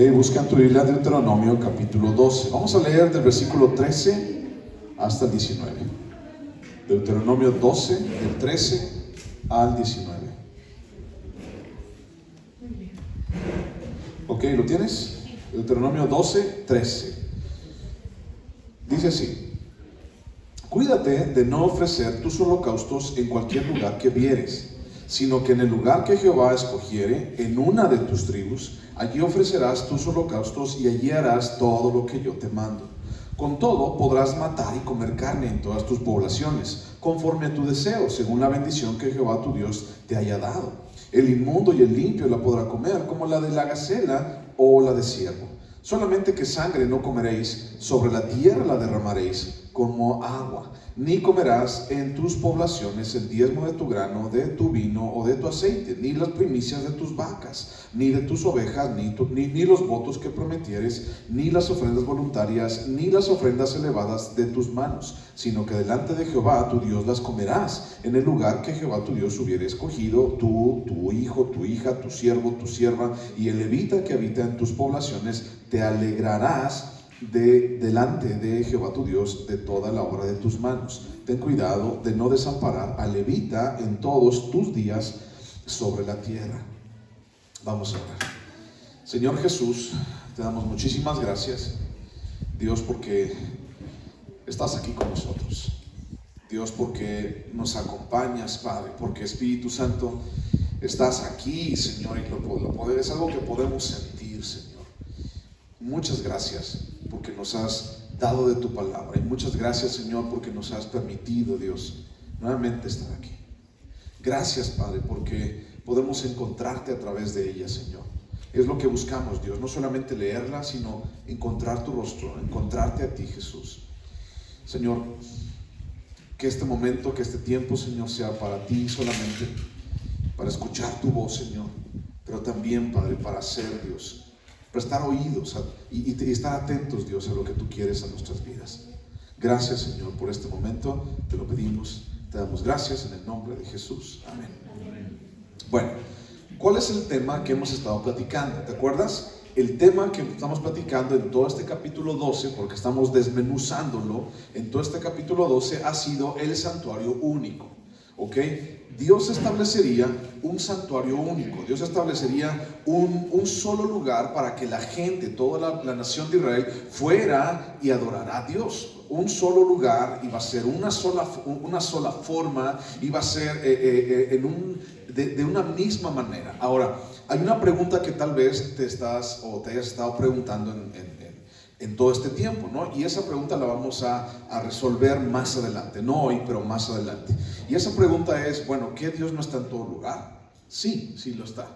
Busca en tu Biblia Deuteronomio capítulo 12. Vamos a leer del versículo 13 hasta el 19. Deuteronomio 12, del 13 al 19. Ok, ¿lo tienes? Deuteronomio 12, 13. Dice así: Cuídate de no ofrecer tus holocaustos en cualquier lugar que vieres, sino que en el lugar que Jehová escogiere, en una de tus tribus, allí ofrecerás tus holocaustos y allí harás todo lo que yo te mando. Con todo podrás matar y comer carne en todas tus poblaciones, conforme a tu deseo, según la bendición que Jehová tu Dios te haya dado. El inmundo y el limpio la podrá comer, como la de la gacela o la de ciervo. Solamente que sangre no comeréis, sobre la tierra la derramaréis como agua. Ni comerás en tus poblaciones el diezmo de tu grano, de tu vino o de tu aceite, ni las primicias de tus vacas, ni de tus ovejas, ni los votos que prometieres, ni las ofrendas voluntarias, ni las ofrendas elevadas de tus manos, sino que delante de Jehová tu Dios las comerás en el lugar que Jehová tu Dios hubiere escogido, tú, tu hijo, tu hija, tu siervo, tu sierva y el levita que habita en tus poblaciones. Te alegrarás delante de Jehová tu Dios de toda la obra de tus manos. Ten cuidado de no desamparar al levita en todos tus días sobre la tierra. Vamos a orar. Señor Jesús, te damos muchísimas gracias, Dios, porque estás aquí con nosotros. Dios, porque nos acompañas, Padre, porque Espíritu Santo estás aquí, Señor, y es algo que podemos sentir, Señor. Muchas gracias porque nos has dado de tu palabra, y muchas gracias, Señor, porque nos has permitido, Dios, nuevamente estar aquí. Gracias, Padre, porque podemos encontrarte a través de ella, Señor. Es lo que buscamos, Dios, no solamente leerla, sino encontrar tu rostro, encontrarte a ti, Jesús. Señor, que este momento, que este tiempo, Señor, sea para ti solamente, para escuchar tu voz, Señor, pero también, Padre, para hacer, Dios, prestar oídos y estar atentos, Dios, a lo que tú quieres a nuestras vidas. Gracias, Señor, por este momento. Te lo pedimos, te damos gracias en el nombre de Jesús. Amén. Bueno, ¿cuál es el tema que hemos estado platicando? ¿Te acuerdas? El tema que estamos platicando en todo este capítulo 12, porque estamos desmenuzándolo, en todo este capítulo 12 ha sido el santuario único. ¿Ok? Dios establecería un santuario único. Dios establecería un solo lugar para que la gente, toda la nación de Israel, fuera y adorara a Dios. Un solo lugar, iba a ser una sola forma, iba a ser de una misma manera. Ahora, hay una pregunta que tal vez te hayas estado preguntando en todo este tiempo, ¿no? Y esa pregunta la vamos a resolver más adelante, no hoy, pero más adelante. Y esa pregunta es, bueno, ¿qué Dios no está en todo lugar? Sí, sí lo está.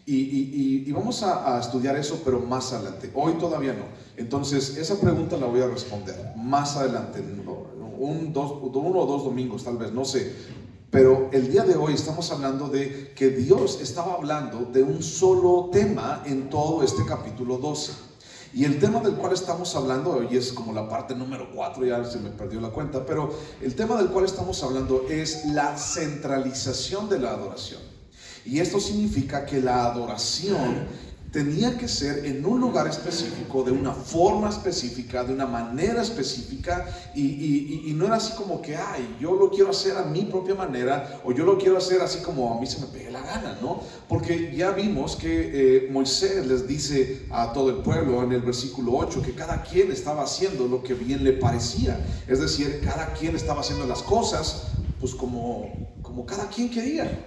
Y vamos a estudiar eso, pero más adelante. Hoy todavía no. Entonces, esa pregunta la voy a responder más adelante, uno o dos domingos tal vez, no sé. Pero el día de hoy estamos hablando de que Dios estaba hablando de un solo tema en todo este capítulo 12. Y el tema del cual estamos hablando hoy es como la parte número 4, ya se me perdió la cuenta, pero el tema del cual estamos hablando es la centralización de la adoración. Y esto significa que la adoración tenía que ser en un lugar específico, de una forma específica, de una manera específica, y no era así como que, yo lo quiero hacer a mi propia manera, o yo lo quiero hacer así como a mí se me pegue la gana, ¿no? Porque ya vimos que Moisés les dice a todo el pueblo en el versículo 8 que cada quien estaba haciendo lo que bien le parecía, es decir, cada quien estaba haciendo las cosas pues como cada quien quería.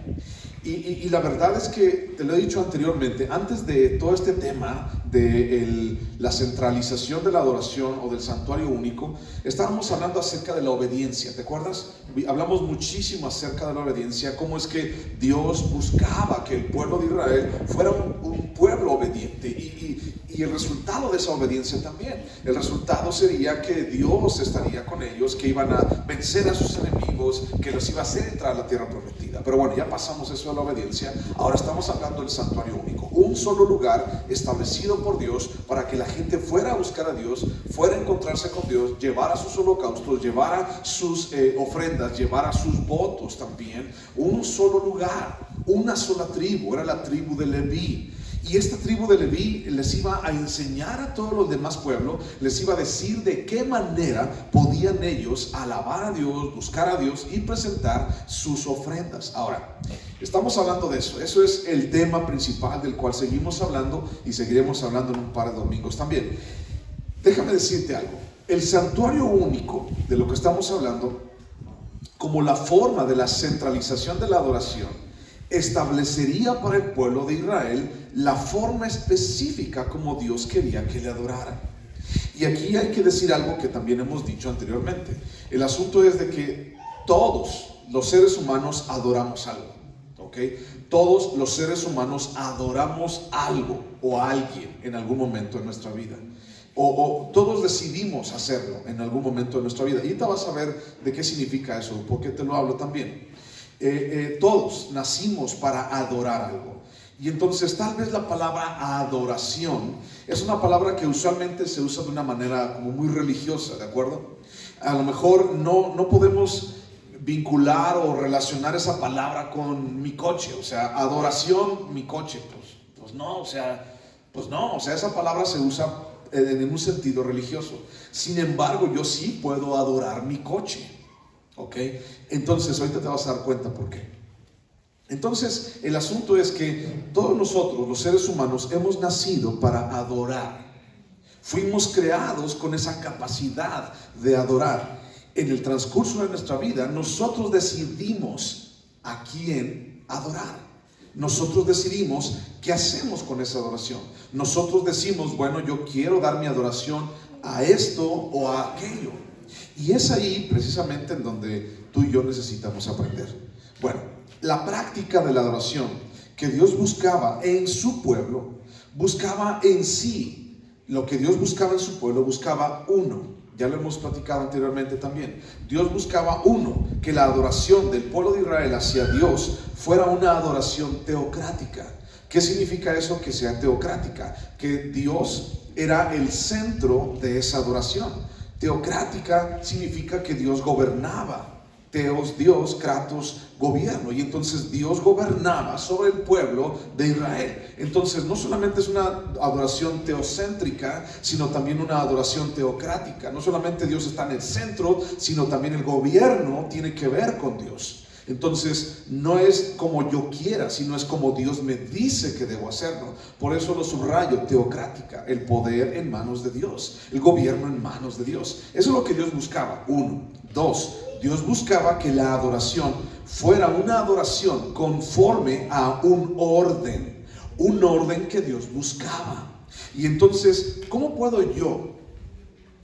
Y la verdad es que, te lo he dicho anteriormente, antes de todo este tema de la centralización de la adoración o del santuario único, estábamos hablando acerca de la obediencia, ¿te acuerdas? Hablamos muchísimo acerca de la obediencia, cómo es que Dios buscaba que el pueblo de Israel fuera un pueblo obediente y el resultado de esa obediencia también. El resultado sería que Dios estaría con ellos, que iban a vencer a sus enemigos, que los iba a hacer entrar a la tierra prometida. Pero bueno, ya pasamos eso de la obediencia. Ahora estamos hablando del santuario único, un solo lugar establecido por Dios para que la gente fuera a buscar a Dios, fuera a encontrarse con Dios, llevara sus holocaustos, llevara sus ofrendas, llevara sus votos también. Un solo lugar, una sola tribu, era la tribu de Leví. Y esta tribu de Leví les iba a enseñar a todos los demás pueblos, les iba a decir de qué manera podían ellos alabar a Dios, buscar a Dios y presentar sus ofrendas. Ahora, estamos hablando de eso. Eso es el tema principal del cual seguimos hablando y seguiremos hablando en un par de domingos también. Déjame decirte algo. El santuario único de lo que estamos hablando, como la forma de la centralización de la adoración, establecería para el pueblo de Israel la forma específica como Dios quería que le adoraran. Y aquí hay que decir algo que también hemos dicho anteriormente. El asunto es de que todos los seres humanos adoramos algo, ¿ok? Todos los seres humanos adoramos algo o a alguien en algún momento de nuestra vida. O todos decidimos hacerlo en algún momento de nuestra vida. Y ahorita vas a ver de qué significa eso, porque te lo hablo también. Todos nacimos para adorar algo. Y entonces tal vez la palabra adoración es una palabra que usualmente se usa de una manera como muy religiosa, ¿de acuerdo? A lo mejor no podemos vincular o relacionar esa palabra con mi coche. O sea, adoración, mi coche, pues no, o sea, esa palabra se usa en un sentido religioso. Sin embargo, yo sí puedo adorar mi coche. ¿Ok? Entonces, ahorita te vas a dar cuenta por qué. Entonces, el asunto es que todos nosotros, los seres humanos, hemos nacido para adorar. Fuimos creados con esa capacidad de adorar. En el transcurso de nuestra vida, nosotros decidimos a quién adorar. Nosotros decidimos qué hacemos con esa adoración. Nosotros decimos, bueno, yo quiero dar mi adoración a esto o a aquello. Y es ahí precisamente en donde tú y yo necesitamos aprender. Bueno, la práctica de la adoración que Dios buscaba en su pueblo, buscaba en sí, lo que Dios buscaba en su pueblo, buscaba uno. Ya lo hemos platicado anteriormente también. Dios buscaba uno, que la adoración del pueblo de Israel hacia Dios fuera una adoración teocrática. ¿Qué significa eso? Que sea teocrática, que Dios era el centro de esa adoración. Teocrática significa que Dios gobernaba. Teos, Dios, Kratos, gobierno. Y entonces Dios gobernaba sobre el pueblo de Israel. Entonces no solamente es una adoración teocéntrica, sino también una adoración teocrática. No solamente Dios está en el centro, sino también el gobierno tiene que ver con Dios. Entonces no es como yo quiera, sino es como Dios me dice que debo hacerlo. Por eso lo subrayo, teocrática, el poder en manos de Dios, el gobierno en manos de Dios. Eso es lo que Dios buscaba. 1, 2, Dios buscaba que la adoración fuera una adoración conforme a un orden que Dios buscaba. Y entonces, ¿cómo puedo yo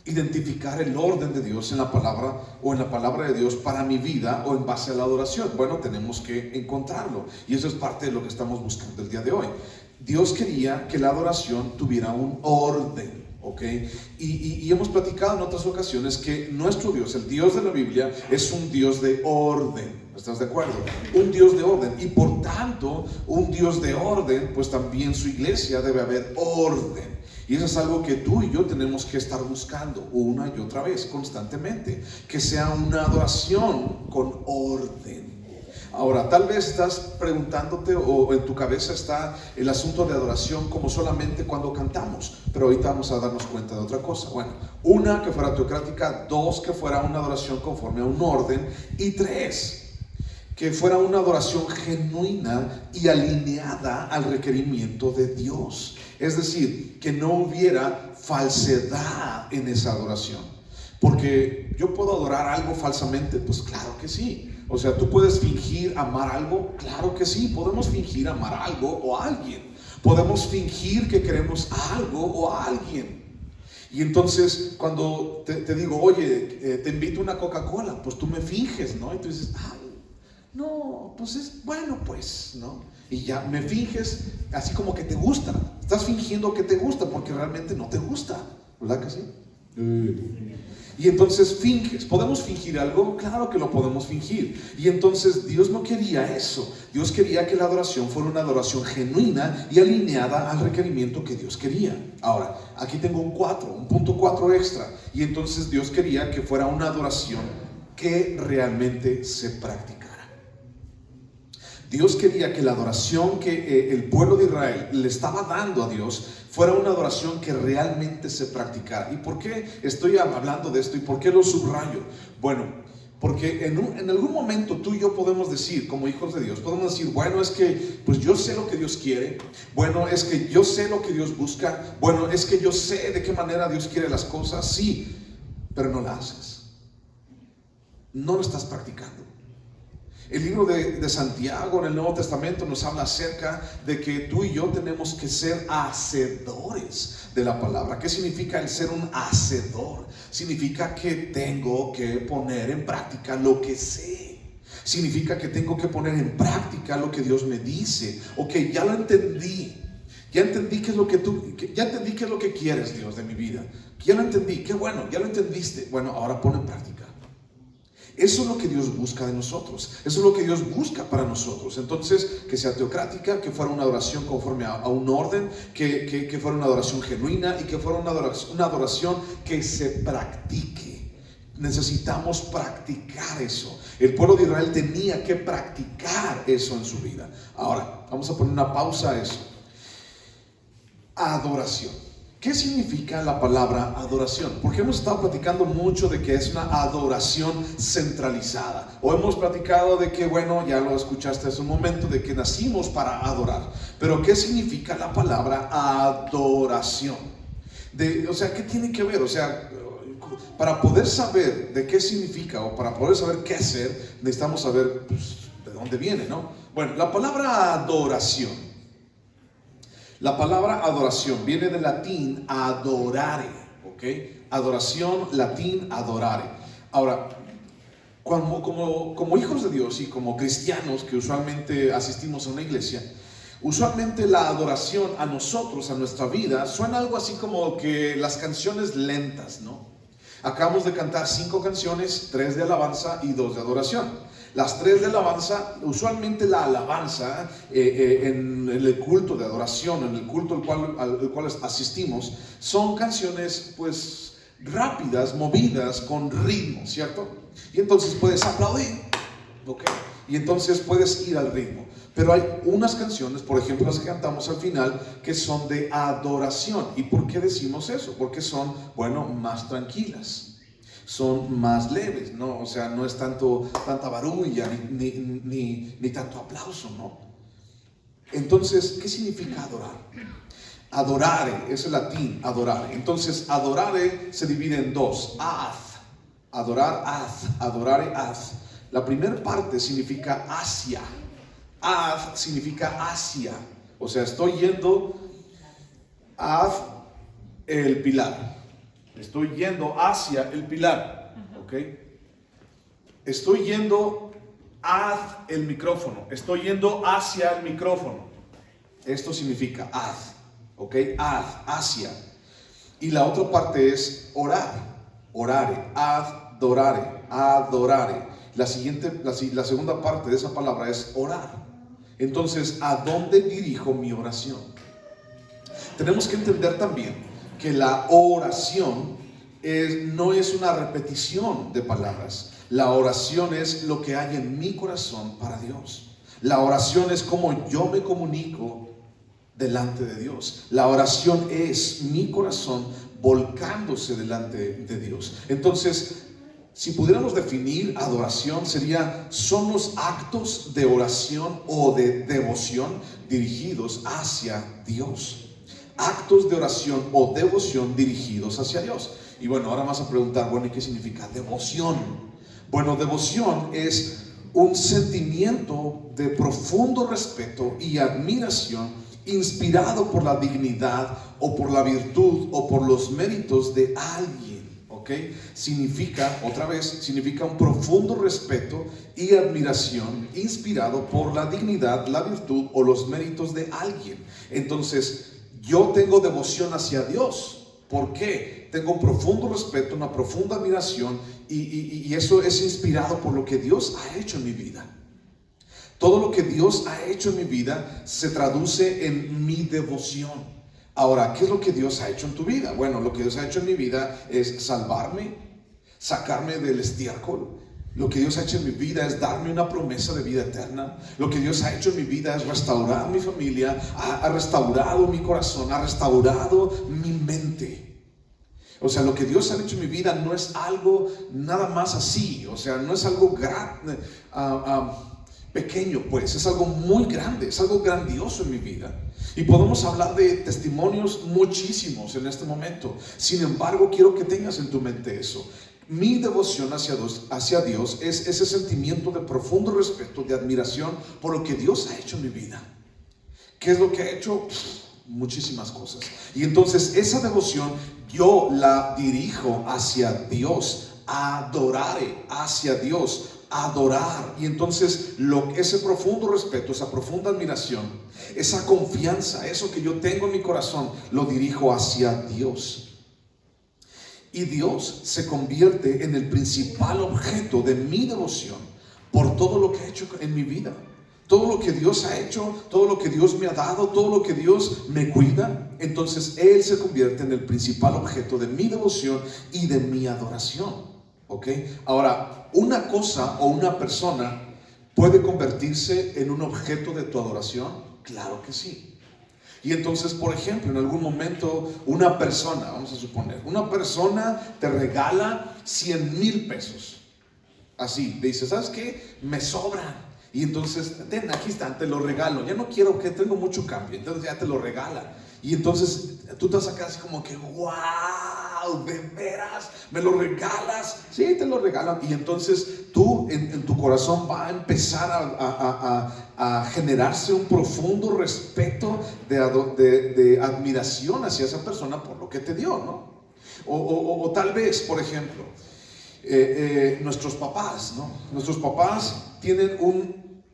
identificar el orden de Dios en la palabra o en la palabra de Dios para mi vida o en base a la adoración? Bueno, tenemos que encontrarlo, y eso es parte de lo que estamos buscando el día de hoy. Dios quería que la adoración tuviera un orden, ¿ok? Y hemos platicado en otras ocasiones que nuestro Dios, el Dios de la Biblia, es un Dios de orden. ¿Estás de acuerdo? Un Dios de orden, y por tanto un Dios de orden, pues también su iglesia debe haber orden. Y eso es algo que tú y yo tenemos que estar buscando una y otra vez, constantemente, que sea una adoración con orden. Ahora, tal vez estás preguntándote, o en tu cabeza está el asunto de adoración como solamente cuando cantamos, pero ahorita vamos a darnos cuenta de otra cosa. Bueno, 1, que fuera teocrática; 2, que fuera una adoración conforme a un orden; y 3, que fuera una adoración genuina y alineada al requerimiento de Dios. Es decir, que no hubiera falsedad en esa adoración. Porque yo puedo adorar algo falsamente, pues claro que sí. O sea, tú puedes fingir amar algo, claro que sí. Podemos fingir amar algo o a alguien. Podemos fingir que queremos algo o a alguien. Y entonces cuando te digo, oye, te invito a una Coca-Cola, pues tú me finges, ¿no? Y tú dices, ay, no, pues es bueno, pues, ¿no? Y ya me finges así como que te gusta. Estás fingiendo que te gusta porque realmente no te gusta, ¿verdad que sí? Y entonces finges. ¿Podemos fingir algo? Claro que lo podemos fingir. Y entonces Dios no quería eso. Dios quería que la adoración fuera una adoración genuina y alineada al requerimiento que Dios quería. Ahora, aquí tengo un punto 4 extra. Y entonces Dios quería que fuera una adoración que realmente se practicara. Dios quería que la adoración que el pueblo de Israel le estaba dando a Dios fuera una adoración que realmente se practicara. ¿Y por qué estoy hablando de esto y por qué lo subrayo? Bueno, porque en algún momento tú y yo podemos decir, como hijos de Dios, podemos decir, bueno, es que pues yo sé lo que Dios quiere, bueno, es que yo sé lo que Dios busca, bueno, es que yo sé de qué manera Dios quiere las cosas, sí, pero no la haces, no lo estás practicando. El libro de Santiago en el Nuevo Testamento nos habla acerca de que tú y yo tenemos que ser hacedores de la palabra. ¿Qué significa el ser un hacedor? Significa que tengo que poner en práctica lo que sé. Significa que tengo que poner en práctica lo que Dios me dice. Ok, ya lo entendí. Ya entendí qué es lo que ya entendí qué es lo que quieres, Dios, de mi vida. Ya lo entendí, qué bueno, ya lo entendiste. Bueno, ahora pon en práctica. Eso es lo que Dios busca de nosotros. Eso es lo que Dios busca para nosotros. Entonces, que sea teocrática, que fuera una adoración conforme a un orden, que fuera una adoración genuina y que fuera una adoración que se practique. Necesitamos practicar eso. El pueblo de Israel tenía que practicar eso en su vida. Ahora, vamos a poner una pausa a eso. Adoración. ¿Qué significa la palabra adoración? Porque hemos estado platicando mucho de que es una adoración centralizada. O hemos platicado de que, bueno, ya lo escuchaste hace un momento, de que nacimos para adorar. Pero ¿qué significa la palabra adoración? O sea, ¿qué tiene que ver? O sea, para poder saber de qué significa o para poder saber qué hacer, necesitamos saber pues, de dónde viene, ¿no? Bueno, la palabra adoración. La palabra adoración viene del latín adorare, ¿ok? Adoración, latín adorare. Ahora, como hijos de Dios y como cristianos que usualmente asistimos a una iglesia, usualmente la adoración a nosotros, a nuestra vida, suena algo así como que las canciones lentas, ¿no? Acabamos de cantar 5 canciones, 3 de alabanza y 2 de adoración. Las 3 de alabanza, usualmente la alabanza en el culto de adoración, en el culto al cual asistimos, son canciones pues rápidas, movidas, con ritmo, ¿cierto? Y entonces puedes aplaudir, ¿ok? Y entonces puedes ir al ritmo. Pero hay unas canciones, por ejemplo las que cantamos al final, que son de adoración. ¿Y por qué decimos eso? Porque son, bueno, más tranquilas. Son más leves, ¿no? O sea, no es tanta barulla ni tanto aplauso, ¿no? Entonces, ¿qué significa adorar? Adorare, es el latín, adorare. Entonces, adorare se divide en 2. Adorar, adorare, La primera parte significa hacia. Significa hacia. O sea, estoy yendo el pilar. Estoy yendo hacia el pilar, ¿ok? Estoy yendo el micrófono. Estoy yendo hacia el micrófono. Esto significa ¿ok? Hacia. Y la otra parte es orar. Orare, adorare. La segunda parte de esa palabra es orar. Entonces, ¿a dónde dirijo mi oración? Tenemos que entender también que la oración no es una repetición de palabras. La oración es lo que hay en mi corazón para Dios. La oración es como yo me comunico delante de Dios. La oración es mi corazón volcándose delante de Dios. Entonces, si pudiéramos definir adoración, son los actos de oración o de devoción dirigidos hacia Dios. Actos de oración o devoción dirigidos hacia Dios. Y bueno, ahora vas a preguntar, bueno, ¿y qué significa devoción? Bueno, devoción es un sentimiento de profundo respeto y admiración inspirado por la dignidad o por la virtud o por los méritos de alguien, ¿ok? Significa un profundo respeto y admiración inspirado por la dignidad, la virtud o los méritos de alguien. Entonces, yo tengo devoción hacia Dios. ¿Por qué? Tengo un profundo respeto, una profunda admiración y eso es inspirado por lo que Dios ha hecho en mi vida. Todo lo que Dios ha hecho en mi vida se traduce en mi devoción. Ahora, ¿qué es lo que Dios ha hecho en tu vida? Bueno, lo que Dios ha hecho en mi vida es salvarme, sacarme del estiércol, Lo que Dios ha hecho en mi vida es darme una promesa de vida eterna. Lo que Dios ha hecho en mi vida es restaurar mi familia, ha restaurado mi corazón, ha restaurado mi mente. O sea, lo que Dios ha hecho en mi vida no es algo nada más así. O sea, no es algo pequeño, pues. Es algo muy grande, es algo grandioso en mi vida. Y podemos hablar de testimonios muchísimos en este momento. Sin embargo, quiero que tengas en tu mente eso. Mi devoción hacia Dios es ese sentimiento de profundo respeto, de admiración por lo que Dios ha hecho en mi vida. ¿Qué es lo que ha hecho? Muchísimas cosas. Y entonces esa devoción yo la dirijo hacia Dios, adoraré hacia Dios, adorar. Y entonces ese profundo respeto, esa profunda admiración, esa confianza, eso que yo tengo en mi corazón, lo dirijo hacia Dios. Y Dios se convierte en el principal objeto de mi devoción por todo lo que ha hecho en mi vida. Todo lo que Dios ha hecho, todo lo que Dios me ha dado, todo lo que Dios me cuida. Entonces Él se convierte en el principal objeto de mi devoción y de mi adoración. ¿Ok? Ahora, una cosa o una persona puede convertirse en un objeto de tu adoración. Claro que sí. Y entonces, por ejemplo, en algún momento una persona, vamos a suponer, una persona te regala 100,000 pesos. Así, le dice, ¿sabes qué? Me sobran. Y entonces, aquí están, te lo regalo. Ya no quiero que tengo mucho cambio. Entonces ya te lo regala. Y entonces tú te vas a quedar así como que, wow, ¿de veras? ¿Me lo regalas? Sí, te lo regalan. Y entonces tú en tu corazón va a empezar a generarse un profundo respeto de admiración hacia esa persona por lo que te dio, ¿no? O tal vez, por ejemplo, nuestros papás, ¿no? Nuestros papás tienen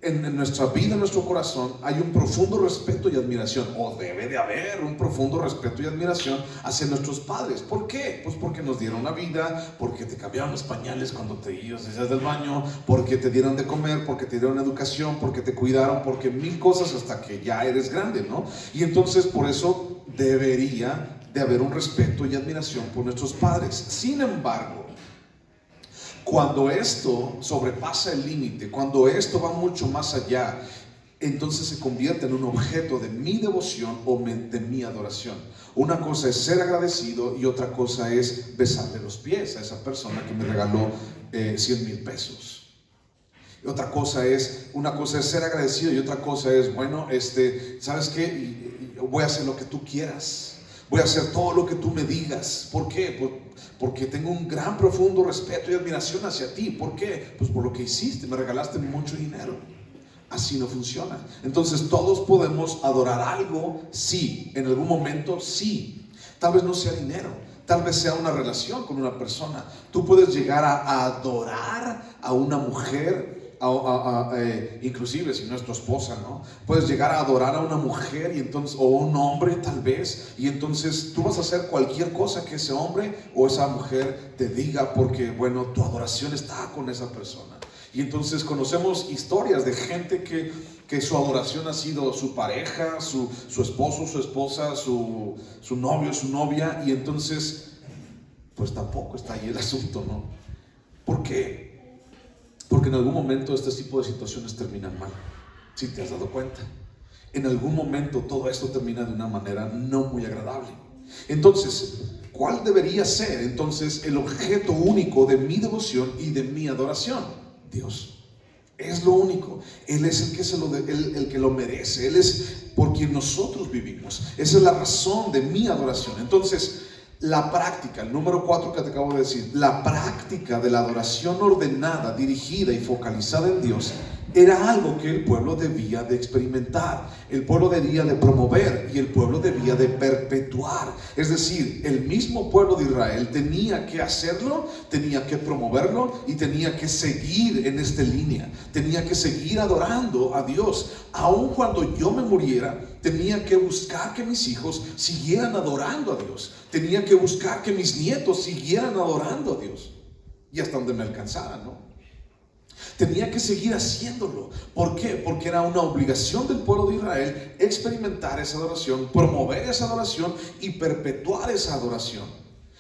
en nuestra vida, en nuestro corazón, hay un profundo respeto y admiración, o debe de haber un profundo respeto y admiración hacia nuestros padres. ¿Por qué? Pues porque nos dieron la vida, porque te cambiaron los pañales cuando te ibas del baño, porque te dieron de comer, porque te dieron educación, porque te cuidaron, porque mil cosas hasta que ya eres grande, ¿no? Y entonces por eso debería de haber un respeto y admiración por nuestros padres. Sin embargo, cuando esto sobrepasa el límite, cuando esto va mucho más allá, entonces se convierte en un objeto de mi devoción o de mi adoración. Una cosa es ser agradecido y otra cosa es besarle los pies a esa persona que me regaló 100,000 pesos. Una cosa es ser agradecido y otra cosa es, bueno, ¿sabes qué? Voy a hacer lo que tú quieras. Voy a hacer todo lo que tú me digas. ¿Por qué? Porque tengo un gran, profundo respeto y admiración hacia ti. ¿Por qué? Pues por lo que hiciste, me regalaste mucho dinero. Así no funciona. Entonces todos podemos adorar algo, sí. En algún momento, sí. Tal vez no sea dinero, tal vez sea una relación con una persona. Tú puedes llegar a adorar a una mujer, inclusive si no es tu esposa, ¿no? Puedes llegar a adorar a una mujer y entonces, o un hombre tal vez, y entonces tú vas a hacer cualquier cosa que ese hombre o esa mujer te diga, porque bueno, tu adoración está con esa persona. Y entonces conocemos historias de gente que su adoración ha sido su pareja, su esposo, su esposa, su novio, su novia, y entonces pues tampoco está ahí el asunto, ¿no? ¿Por qué? Porque en algún momento este tipo de situaciones terminan mal, si te has dado cuenta. En algún momento todo esto termina de una manera no muy agradable. Entonces, ¿cuál debería ser entonces el objeto único de mi devoción y de mi adoración? Dios. Es lo único. Él es el que lo merece. Él es por quien nosotros vivimos. Esa es la razón de mi adoración. Entonces, la práctica, el número 4 que te acabo de decir, la práctica de la adoración ordenada, dirigida y focalizada en Dios, era algo que el pueblo debía de experimentar, el pueblo debía de promover y el pueblo debía de perpetuar. Es decir, el mismo pueblo de Israel tenía que hacerlo, tenía que promoverlo y tenía que seguir en esta línea, tenía que seguir adorando a Dios. Aun cuando yo me muriera, tenía que buscar que mis hijos siguieran adorando a Dios, tenía que buscar que mis nietos siguieran adorando a Dios y hasta donde me alcanzara, ¿no? Tenía que seguir haciéndolo. ¿Por qué? Porque era una obligación del pueblo de Israel experimentar esa adoración, promover esa adoración y perpetuar esa adoración.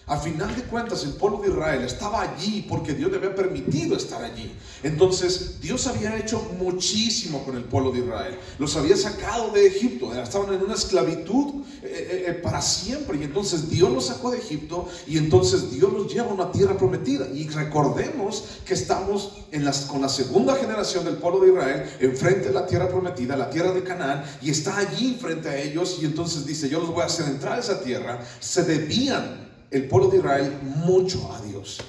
Al final de cuentas, el pueblo de Israel estaba allí porque Dios le había permitido estar allí. Entonces, Dios había hecho muchísimo con el pueblo de Israel. Los había sacado de Egipto. Estaban en una esclavitud para siempre. Y entonces Dios los sacó de Egipto. Y entonces Dios los lleva a una tierra prometida. Y recordemos que estamos con la segunda generación del pueblo de Israel enfrente de la tierra prometida, la tierra de Canaán. Y está allí frente a ellos. Y entonces dice: yo los voy a hacer entrar a esa tierra. Se debían el pueblo de Israel mucho a Dios.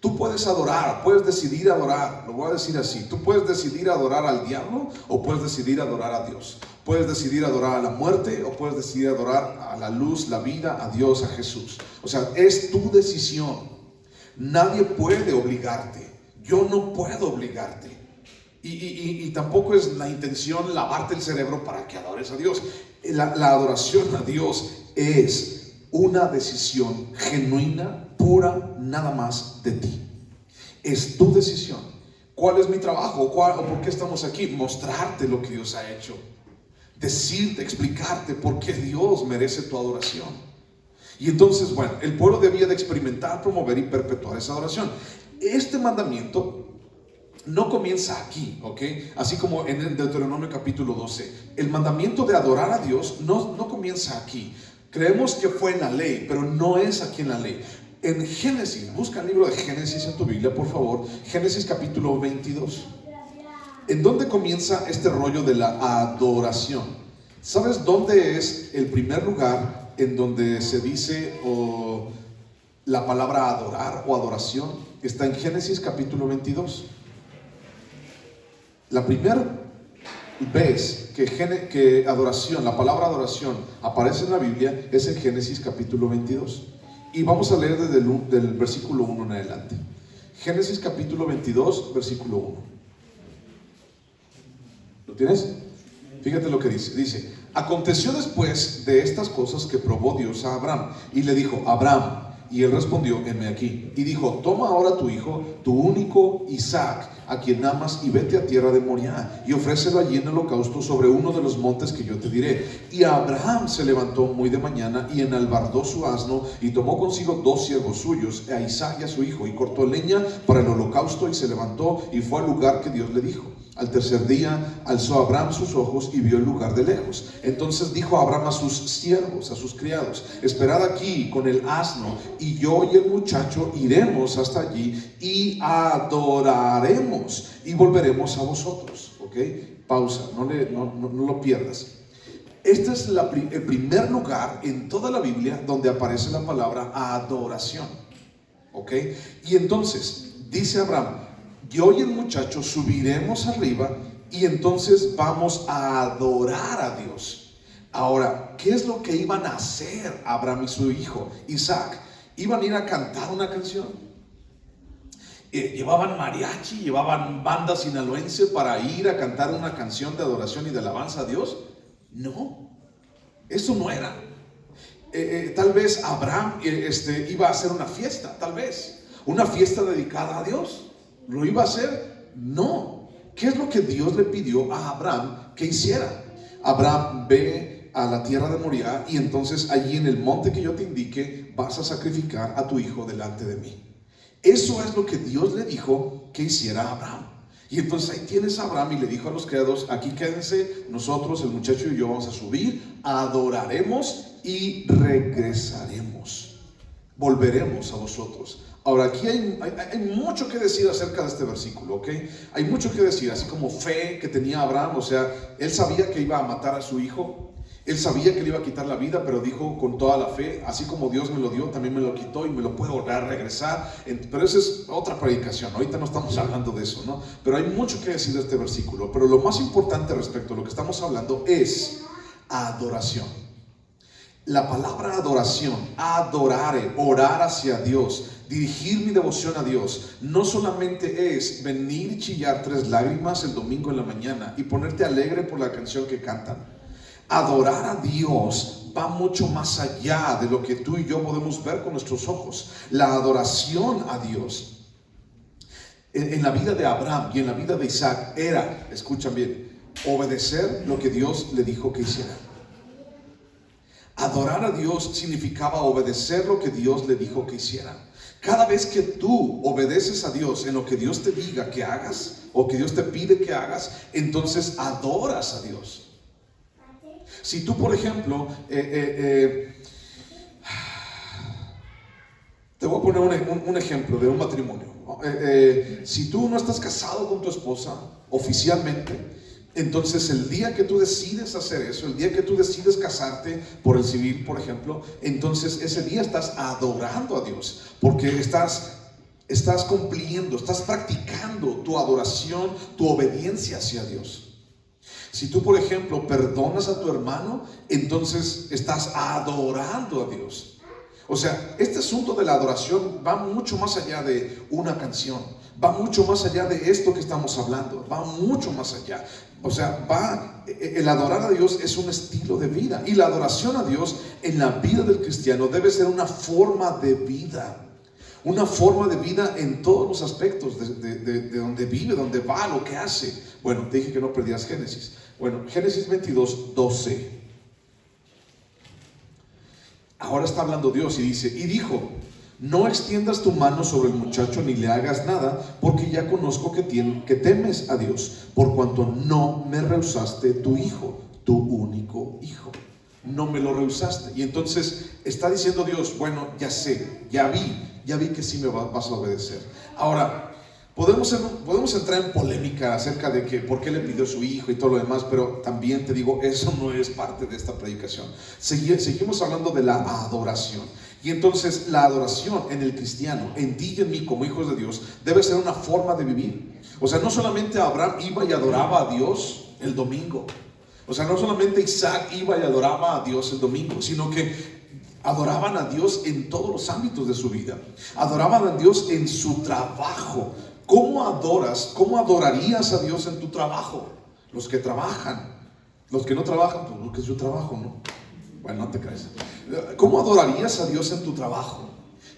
Tú puedes adorar, puedes decidir adorar, lo voy a decir así: tú puedes decidir adorar al diablo o puedes decidir adorar a Dios. Puedes decidir adorar a la muerte o puedes decidir adorar a la luz, la vida, a Dios, a Jesús. O sea, es tu decisión. Nadie puede obligarte. Yo no puedo obligarte. Y tampoco es la intención lavarte el cerebro para que adores a Dios. La adoración a Dios es una decisión genuina, pura, nada más de ti. Es tu decisión. ¿Cuál es mi trabajo? ¿O por qué estamos aquí? Mostrarte lo que Dios ha hecho. Decirte, explicarte por qué Dios merece tu adoración. Y entonces, bueno, el pueblo debía de experimentar, promover y perpetuar esa adoración. Este mandamiento no comienza aquí, ¿ok? Así como en el Deuteronomio capítulo 12. El mandamiento de adorar a Dios no comienza aquí. Creemos que fue en la ley, pero no es aquí en la ley. En Génesis, busca el libro de Génesis en tu Biblia, por favor. Génesis capítulo 22. ¿En dónde comienza este rollo de la adoración? ¿Sabes dónde es el primer lugar en donde se dice la palabra adorar o adoración? Está en Génesis capítulo 22. La primera vez que adoración, la palabra adoración aparece en la Biblia es en Génesis capítulo 22. Y vamos a leer desde del versículo 1 en adelante. Génesis capítulo 22, versículo 1. ¿Lo tienes? Fíjate lo que dice. Dice: aconteció después de estas cosas que probó Dios a Abraham y le dijo: Abraham. Y él respondió: heme aquí. Y dijo: toma ahora tu hijo, tu único Isaac, a quien amas, y vete a tierra de Moriah, y ofrécelo allí en holocausto sobre uno de los montes que yo te diré. Y Abraham se levantó muy de mañana, y enalbardó su asno, y tomó consigo 2 siervos suyos, a Isaac y a su hijo, y cortó leña para el holocausto, y se levantó, y fue al lugar que Dios le dijo. Al tercer día alzó Abraham sus ojos y vio el lugar de lejos. Entonces dijo Abraham a sus siervos, a sus criados: esperad aquí con el asno, y yo y el muchacho iremos hasta allí y adoraremos y volveremos a vosotros. ¿Ok? Pausa, no lo pierdas. Este es el primer lugar en toda la Biblia donde aparece la palabra adoración. ¿Ok? Y entonces dice Abraham: yo y el muchacho subiremos arriba y entonces vamos a adorar a Dios. Ahora, ¿qué es lo que iban a hacer Abraham y su hijo Isaac? Iban a ir a cantar una canción. Llevaban mariachi, llevaban banda sinaloense para ir a cantar una canción de adoración y de alabanza a Dios. No, eso no era. Tal vez Abraham iba a hacer una fiesta, tal vez una fiesta dedicada a Dios. ¿Lo iba a hacer? No. ¿Qué es lo que Dios le pidió a Abraham que hiciera? Abraham: ve a la tierra de Moriah y entonces allí en el monte que yo te indique vas a sacrificar a tu hijo delante de mí. Eso es lo que Dios le dijo que hiciera a Abraham. Y entonces ahí tienes a Abraham y le dijo a los criados: aquí quédense, nosotros, el muchacho y yo, vamos a subir, adoraremos y regresaremos. Volveremos a vosotros. Ahora, aquí hay mucho que decir acerca de este versículo, ¿ok? Hay mucho que decir, así como fe que tenía Abraham. O sea, él sabía que iba a matar a su hijo, él sabía que le iba a quitar la vida, pero dijo con toda la fe: así como Dios me lo dio, también me lo quitó y me lo puede volver a regresar. Pero esa es otra predicación, ahorita no estamos hablando de eso, ¿no? Pero hay mucho que decir de este versículo. Pero lo más importante respecto a lo que estamos hablando es adoración. La palabra adoración, adorare, orar hacia Dios, dirigir mi devoción a Dios, no solamente es venir y chillar 3 lágrimas el domingo en la mañana y ponerte alegre por la canción que cantan. Adorar a Dios va mucho más allá de lo que tú y yo podemos ver con nuestros ojos. La adoración a Dios en la vida de Abraham y en la vida de Isaac era, escuchan bien, obedecer lo que Dios le dijo que hiciera. Adorar a Dios significaba obedecer lo que Dios le dijo que hiciera. Cada vez que tú obedeces a Dios en lo que Dios te diga que hagas o que Dios te pide que hagas, entonces adoras a Dios. Si tú, por ejemplo, te voy a poner un ejemplo de un matrimonio. Si tú no estás casado con tu esposa oficialmente, entonces el día que tú decides hacer eso, el día que tú decides casarte por el civil, por ejemplo, entonces ese día estás adorando a Dios, porque estás cumpliendo, estás practicando tu adoración, tu obediencia hacia Dios. Si tú, por ejemplo, perdonas a tu hermano, entonces estás adorando a Dios. O sea, este asunto de la adoración va mucho más allá de una canción, va mucho más allá de esto que estamos hablando, va mucho más allá. O sea, el adorar a Dios es un estilo de vida, y la adoración a Dios en la vida del cristiano debe ser una forma de vida. Una forma de vida en todos los aspectos de donde vive, donde va, lo que hace. Bueno, te dije que no perdías Génesis. Bueno, Génesis 22, 12. Ahora está hablando Dios y dice, y dijo, no extiendas tu mano sobre el muchacho ni le hagas nada, porque ya conozco que temes a Dios, por cuanto no me rehusaste tu hijo, tu único hijo. No me lo rehusaste. Y entonces está diciendo Dios, bueno, ya sé, ya vi que sí me vas a obedecer. Ahora, podemos entrar en polémica acerca de que por qué le pidió su hijo y todo lo demás, pero también te digo, eso no es parte de esta predicación. Seguimos hablando de la adoración. Y entonces la adoración en el cristiano, en ti y en mí como hijos de Dios, debe ser una forma de vivir. O sea, no solamente Abraham iba y adoraba a Dios el domingo. O sea, no solamente Isaac iba y adoraba a Dios el domingo, sino que adoraban a Dios en todos los ámbitos de su vida. Adoraban a Dios en su trabajo. ¿Cómo adorarías a Dios en tu trabajo? Los que trabajan. Los que no trabajan, pues porque es su trabajo, ¿no? Bueno, no te crees. ¿Cómo adorarías a Dios en tu trabajo?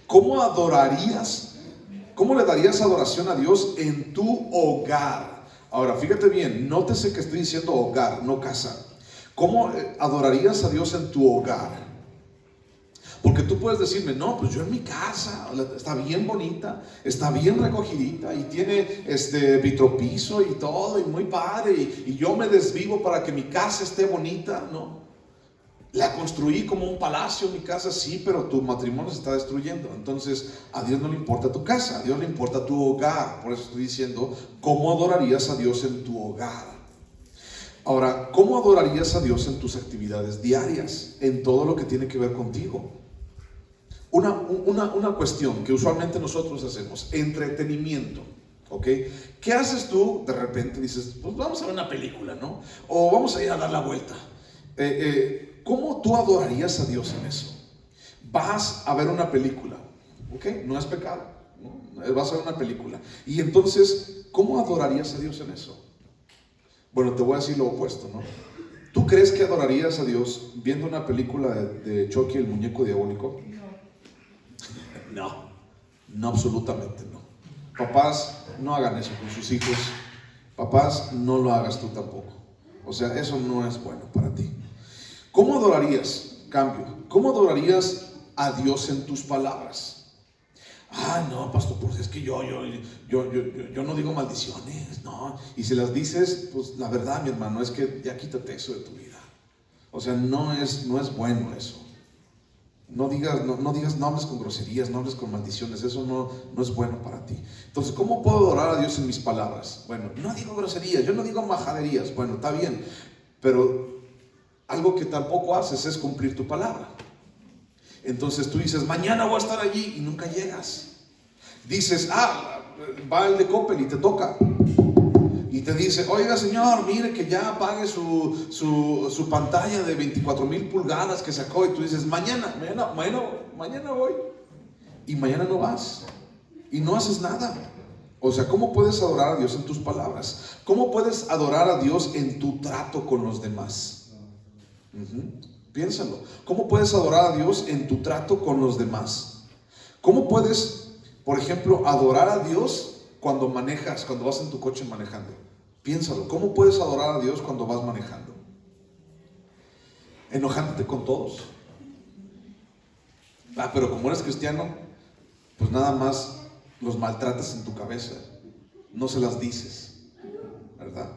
¿Cómo le darías adoración a Dios en tu hogar? Ahora, fíjate bien, nótese que estoy diciendo hogar, no casa. ¿Cómo adorarías a Dios en tu hogar? Porque tú puedes decirme, no, pues yo en mi casa, está bien bonita, está bien recogidita y tiene vitropiso y todo y muy padre y yo me desvivo para que mi casa esté bonita. No, la construí como un palacio, mi casa sí, pero tu matrimonio se está destruyendo. Entonces a Dios no le importa tu casa, a Dios le importa tu hogar. Por eso estoy diciendo, ¿cómo adorarías a Dios en tu hogar? Ahora, ¿cómo adorarías a Dios en tus actividades diarias, en todo lo que tiene que ver contigo? Una cuestión que usualmente nosotros hacemos, entretenimiento, ¿ok? ¿Qué haces tú? De repente dices, pues vamos a ver una película, ¿no? O vamos a ir a dar la vuelta. ¿Cómo tú adorarías a Dios en eso? Vas a ver una película, ¿ok? No es pecado, ¿no? Vas a ver una película. Y entonces, ¿cómo adorarías a Dios en eso? Bueno, te voy a decir lo opuesto, ¿no? ¿Tú crees que adorarías a Dios viendo una película de Chucky, el muñeco diabólico? No, absolutamente no. Papás, no hagan eso con sus hijos. Papás, no lo hagas tú tampoco. O sea, eso no es bueno para ti. ¿Cómo adorarías? ¿Cómo adorarías a Dios en tus palabras? No, pastor, pues es que yo no digo maldiciones, no. Y si las dices, pues la verdad, mi hermano, es que ya quítate eso de tu vida. O sea, no es bueno eso. No digas, no hables con groserías, no hables con maldiciones, eso no es bueno para ti. Entonces, ¿cómo puedo adorar a Dios en mis palabras? Bueno, no digo groserías, yo no digo majaderías, bueno, está bien, pero algo que tampoco haces es cumplir tu palabra. Entonces tú dices, mañana voy a estar allí y nunca llegas. Dices, va el de Coppel y te toca. Y te dice, oiga señor, mire que ya apague su pantalla de 24,000 pulgadas que sacó. Y tú dices, mañana voy. Y mañana no vas. Y no haces nada. O sea, ¿cómo puedes adorar a Dios en tus palabras? ¿Cómo puedes adorar a Dios en tu trato con los demás? Piénsalo. ¿Cómo puedes adorar a Dios en tu trato con los demás? ¿Cómo puedes, por ejemplo, adorar a Dios cuando manejas, cuando vas en tu coche manejando? Piénsalo. ¿Cómo puedes adorar a Dios cuando vas manejando? ¿Enojándote con todos? Pero como eres cristiano, pues nada más los maltratas en tu cabeza, no se las dices, ¿verdad?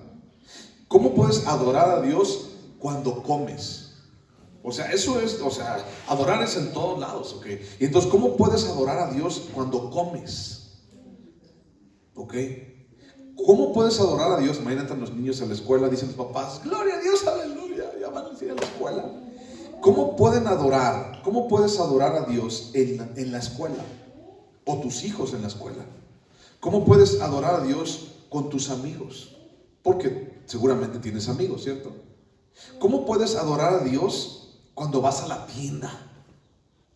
¿Cómo puedes adorar a Dios cuando comes? O sea, adorar es en todos lados, ¿ok? Y entonces, ¿cómo puedes adorar a Dios cuando comes? ¿Ok? ¿Cómo puedes adorar a Dios? Imagínate a los niños en la escuela, dicen los papás, gloria a Dios, aleluya, ya van a ir a la escuela. ¿Cómo pueden adorar? ¿Cómo puedes adorar a Dios en la escuela? O tus hijos en la escuela. ¿Cómo puedes adorar a Dios con tus amigos? Porque seguramente tienes amigos, ¿cierto? ¿Cómo puedes adorar a Dios cuando vas a la tienda?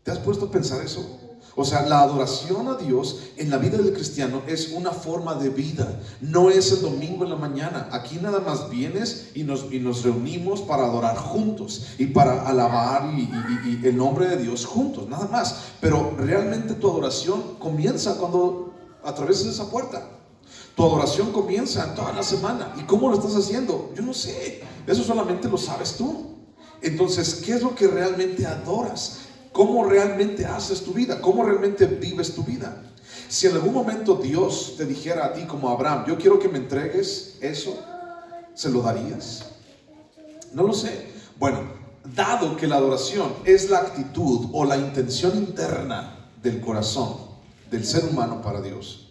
¿Te has puesto a pensar eso? O sea, la adoración a Dios en la vida del cristiano es una forma de vida. No es el domingo en la mañana. Aquí nada más vienes y nos reunimos para adorar juntos y para alabar y el nombre de Dios juntos, nada más. Pero realmente tu adoración comienza cuando atraviesas esa puerta. Tu adoración comienza toda la semana. ¿Y cómo lo estás haciendo? Yo no sé. Eso solamente lo sabes tú. Entonces, ¿qué es lo que realmente adoras? ¿Cómo realmente haces tu vida? ¿Cómo realmente vives tu vida? Si en algún momento Dios te dijera a ti como Abraham, yo quiero que me entregues eso, ¿se lo darías? No lo sé. Bueno, dado que la adoración es la actitud o la intención interna del corazón del ser humano para Dios,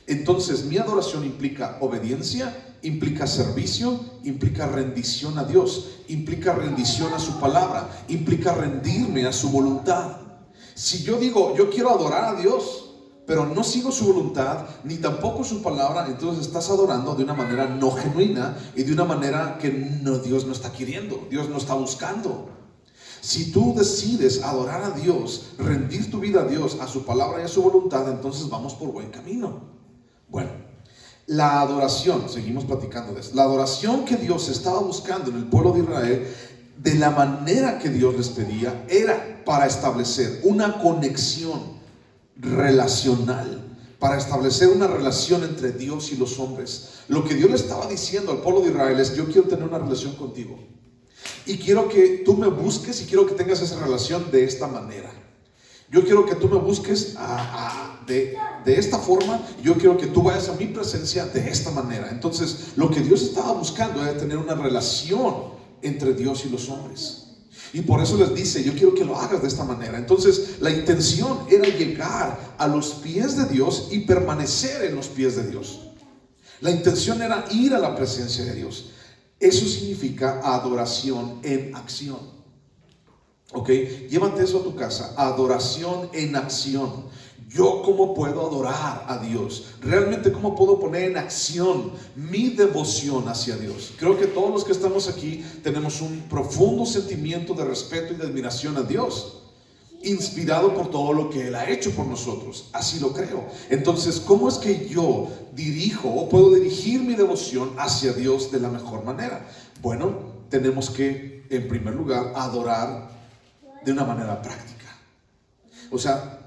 entonces mi adoración implica obediencia, implica servicio, implica rendición a Dios, implica rendición a su palabra, implica rendirme a su voluntad. Si yo digo, yo quiero adorar a Dios, pero no sigo su voluntad, ni tampoco su palabra, entonces estás adorando de una manera no genuina y de una manera que Dios no está queriendo, Dios no está buscando. Si tú decides adorar a Dios, rendir tu vida a Dios, a su palabra y a su voluntad, entonces vamos por buen camino. Bueno, la adoración, seguimos platicando de esto, la adoración que Dios estaba buscando en el pueblo de Israel, de la manera que Dios les pedía, era para establecer una conexión relacional, para establecer una relación entre Dios y los hombres. Lo que Dios le estaba diciendo al pueblo de Israel es, yo quiero tener una relación contigo y quiero que tú me busques y quiero que tengas esa relación de esta manera. Yo quiero que tú me busques de esta forma. Yo quiero que tú vayas a mi presencia de esta manera. Entonces, lo que Dios estaba buscando era tener una relación entre Dios y los hombres. Y por eso les dice, yo quiero que lo hagas de esta manera. Entonces, la intención era llegar a los pies de Dios y permanecer en los pies de Dios. La intención era ir a la presencia de Dios. Eso significa adoración en acción. Ok, llévate eso a tu casa. Adoración en acción. Yo, ¿cómo puedo adorar a Dios? Realmente, ¿cómo puedo poner en acción mi devoción hacia Dios? Creo que todos los que estamos aquí tenemos un profundo sentimiento de respeto y de admiración a Dios, inspirado por todo lo que Él ha hecho por nosotros. Así lo creo. Entonces, ¿cómo es que yo dirijo o puedo dirigir mi devoción hacia Dios de la mejor manera? Bueno, tenemos que, en primer lugar, adorar de una manera práctica. O sea,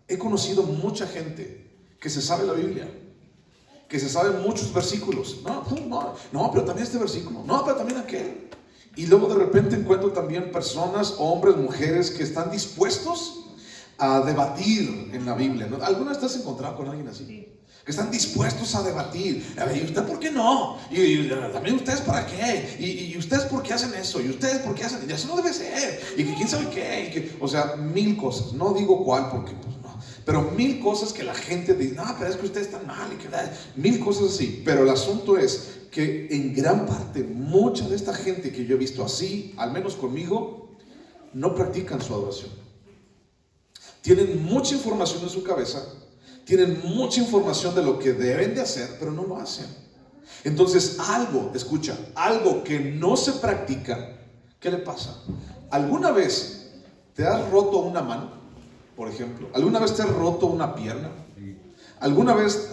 he conocido mucha gente que se sabe la Biblia, que se sabe muchos versículos. No, pero también este versículo. No, pero también aquel. Y luego de repente encuentro también personas, hombres, mujeres, que están dispuestos a debatir en la Biblia, ¿no? ¿Alguna vez te has encontrado con alguien así? Sí. Que están dispuestos a debatir. A ver, ¿y usted por qué no? Y también ustedes para qué. ¿Y ustedes por qué hacen eso? ¿Y ustedes por qué hacen? Y eso no debe ser. Y que quién sabe qué. Y que, o sea, mil cosas. No digo cuál porque pues no. Pero mil cosas que la gente dice, no, pero es que ustedes están mal. Y que mil cosas así. Pero el asunto es que en gran parte, mucha de esta gente que yo he visto así, al menos conmigo, no practican su adoración. Tienen mucha información en su cabeza, tienen mucha información de lo que deben de hacer, pero no lo hacen. Entonces algo que no se practica, ¿qué le pasa? ¿Alguna vez te has roto una mano, por ejemplo? ¿Alguna vez te has roto una pierna? ¿Alguna vez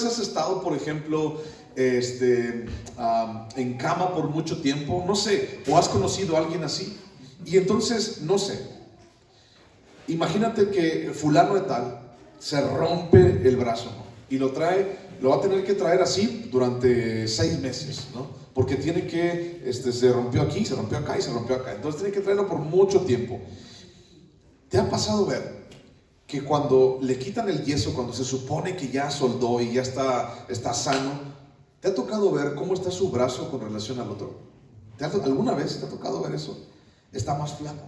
has estado, por ejemplo, en cama por mucho tiempo? No sé, o has conocido a alguien así. Y entonces, no sé, imagínate que fulano de tal se rompe el brazo, ¿no? Y lo va a tener que traer así durante 6 meses, ¿no? Porque tiene que, se rompió aquí, se rompió acá y se rompió acá. Entonces tiene que traerlo por mucho tiempo. ¿Te ha pasado ver que cuando le quitan el yeso, cuando se supone que ya soldó y ya está sano, te ha tocado ver cómo está su brazo con relación al otro? ¿Alguna vez te ha tocado ver eso? Está más flaco.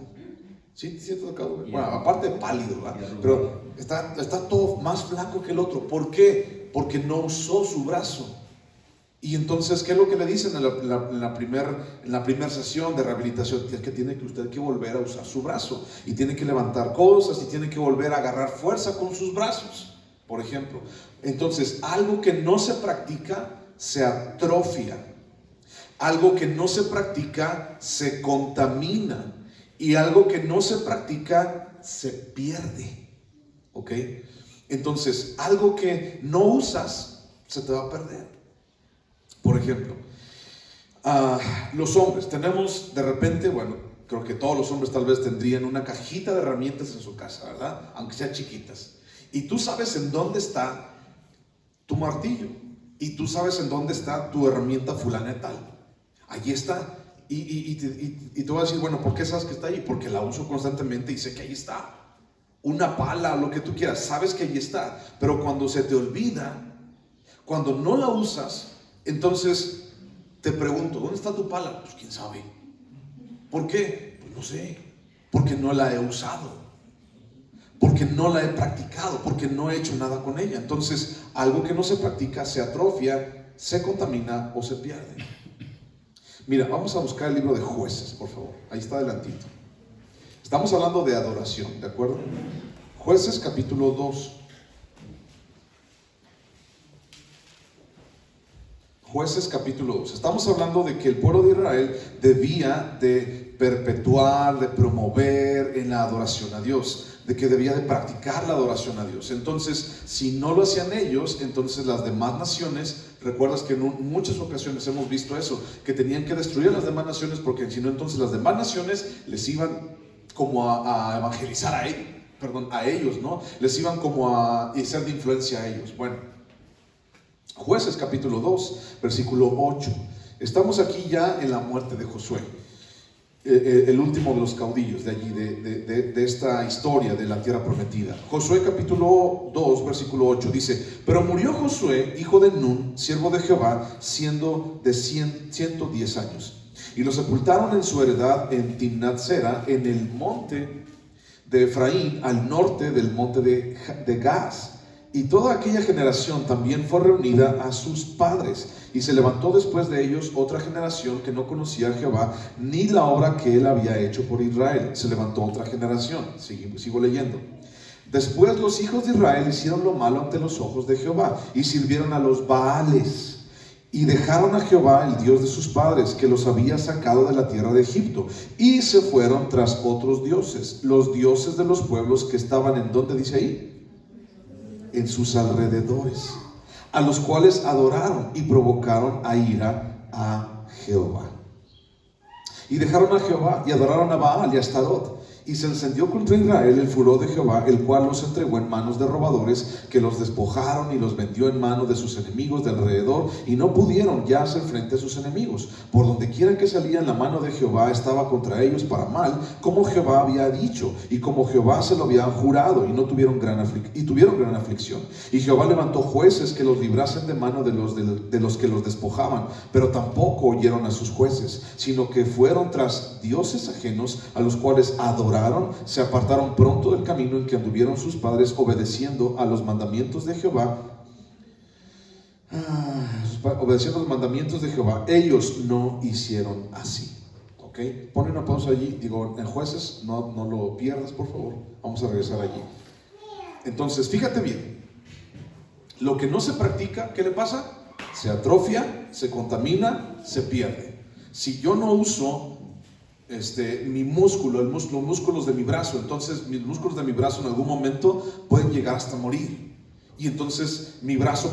¿Sí? ¿Sí te ha tocado ver? Bueno, aparte de pálido, ¿verdad? Pero está todo más flaco que el otro. ¿Por qué? Porque no usó su brazo. Y entonces, ¿qué es lo que le dicen en la primera sesión de rehabilitación? Es que tiene que usted que volver a usar su brazo, y tiene que levantar cosas, y tiene que volver a agarrar fuerza con sus brazos, por ejemplo. Entonces, algo que no se practica se atrofia, algo que no se practica se contamina, y algo que no se practica se pierde. ¿Ok? Entonces, algo que no usas se te va a perder. Por ejemplo, los hombres tenemos de repente, bueno, creo que todos los hombres tal vez tendrían una cajita de herramientas en su casa, ¿verdad? Aunque sean chiquitas. Y tú sabes en dónde está tu martillo, y tú sabes en dónde está tu herramienta fulana de tal. Allí está. Y te voy a decir, bueno, ¿por qué sabes que está ahí? Porque la uso constantemente y sé que ahí está. Una pala, lo que tú quieras, sabes que ahí está. Pero cuando se te olvida, cuando no la usas, entonces te pregunto, ¿dónde está tu pala? Pues quién sabe. ¿Por qué? Pues no sé. Porque no la he usado, porque no la he practicado, porque no he hecho nada con ella. Entonces, algo que no se practica se atrofia, se contamina o se pierde. Mira, vamos a buscar el libro de Jueces, por favor. Ahí está adelantito. Estamos hablando de adoración, ¿de acuerdo? Jueces capítulo 2. Jueces capítulo 2. Estamos hablando de que el pueblo de Israel debía de perpetuar, de promover en la adoración a Dios, de que debía de practicar la adoración a Dios. Entonces, si no lo hacían ellos, entonces las demás naciones, recuerdas que en muchas ocasiones hemos visto eso, que tenían que destruir a las demás naciones, porque si no, entonces las demás naciones les iban como a evangelizar a ellos, ¿no? Les iban como a ser de influencia a ellos. Bueno, Jueces capítulo 2, versículo 8. Estamos aquí ya en la muerte de Josué, el último de los caudillos de allí, de esta historia de la tierra prometida. Josué capítulo 2, versículo 8 dice: pero murió Josué, hijo de Nun, siervo de Jehová, siendo de 110 años. Y lo sepultaron en su heredad en Timnat-Sera, en el monte de Efraín, al norte del monte de Gaz. Y toda aquella generación también fue reunida a sus padres. Y se levantó después de ellos otra generación que no conocía a Jehová, ni la obra que él había hecho por Israel. Se levantó otra generación. Sigo leyendo. Después los hijos de Israel hicieron lo malo ante los ojos de Jehová, y sirvieron a los Baales, y dejaron a Jehová, el Dios de sus padres, que los había sacado de la tierra de Egipto, y se fueron tras otros dioses, los dioses de los pueblos que estaban en, ¿dónde dice ahí? En sus alrededores, a los cuales adoraron y provocaron a ira a Jehová. Y dejaron a Jehová y adoraron a Baal y a Astarot. Y se encendió contra Israel el furor de Jehová, el cual los entregó en manos de robadores, que los despojaron y los vendió en manos de sus enemigos de alrededor, y no pudieron ya hacer frente a sus enemigos. Por donde quiera que salían, la mano de Jehová estaba contra ellos para mal, como Jehová había dicho, y como Jehová se lo había jurado, y tuvieron gran aflicción. Y Jehová levantó jueces que los librasen de mano de los que los despojaban, pero tampoco oyeron a sus jueces, sino que fueron tras dioses ajenos, a los cuales adoraron. Se apartaron pronto del camino en que anduvieron sus padres, obedeciendo a los mandamientos de Jehová. Obedeciendo a los mandamientos de Jehová, ellos no hicieron así. ¿Ok? Pone una pausa allí. Digo, en Jueces, no lo pierdas, por favor. Vamos a regresar allí. Entonces, fíjate bien. Lo que no se practica, ¿qué le pasa? Se atrofia, se contamina, se pierde. Si yo no uso los músculos de mi brazo, entonces mis músculos de mi brazo en algún momento pueden llegar hasta morir, y entonces mi brazo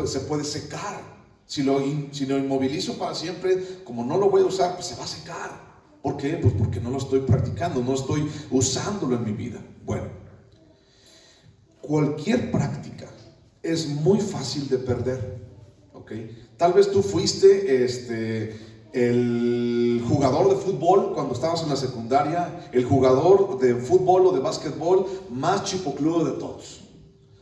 se puede secar. Si lo inmovilizo para siempre, como no lo voy a usar, pues se va a secar. ¿Por qué? Pues porque no lo estoy practicando, no estoy usándolo en mi vida. Bueno, cualquier práctica es muy fácil de perder. ¿Ok? Tal vez tú fuiste el jugador de fútbol cuando estabas en la secundaria, el jugador de fútbol o de básquetbol más chipocludo de todos,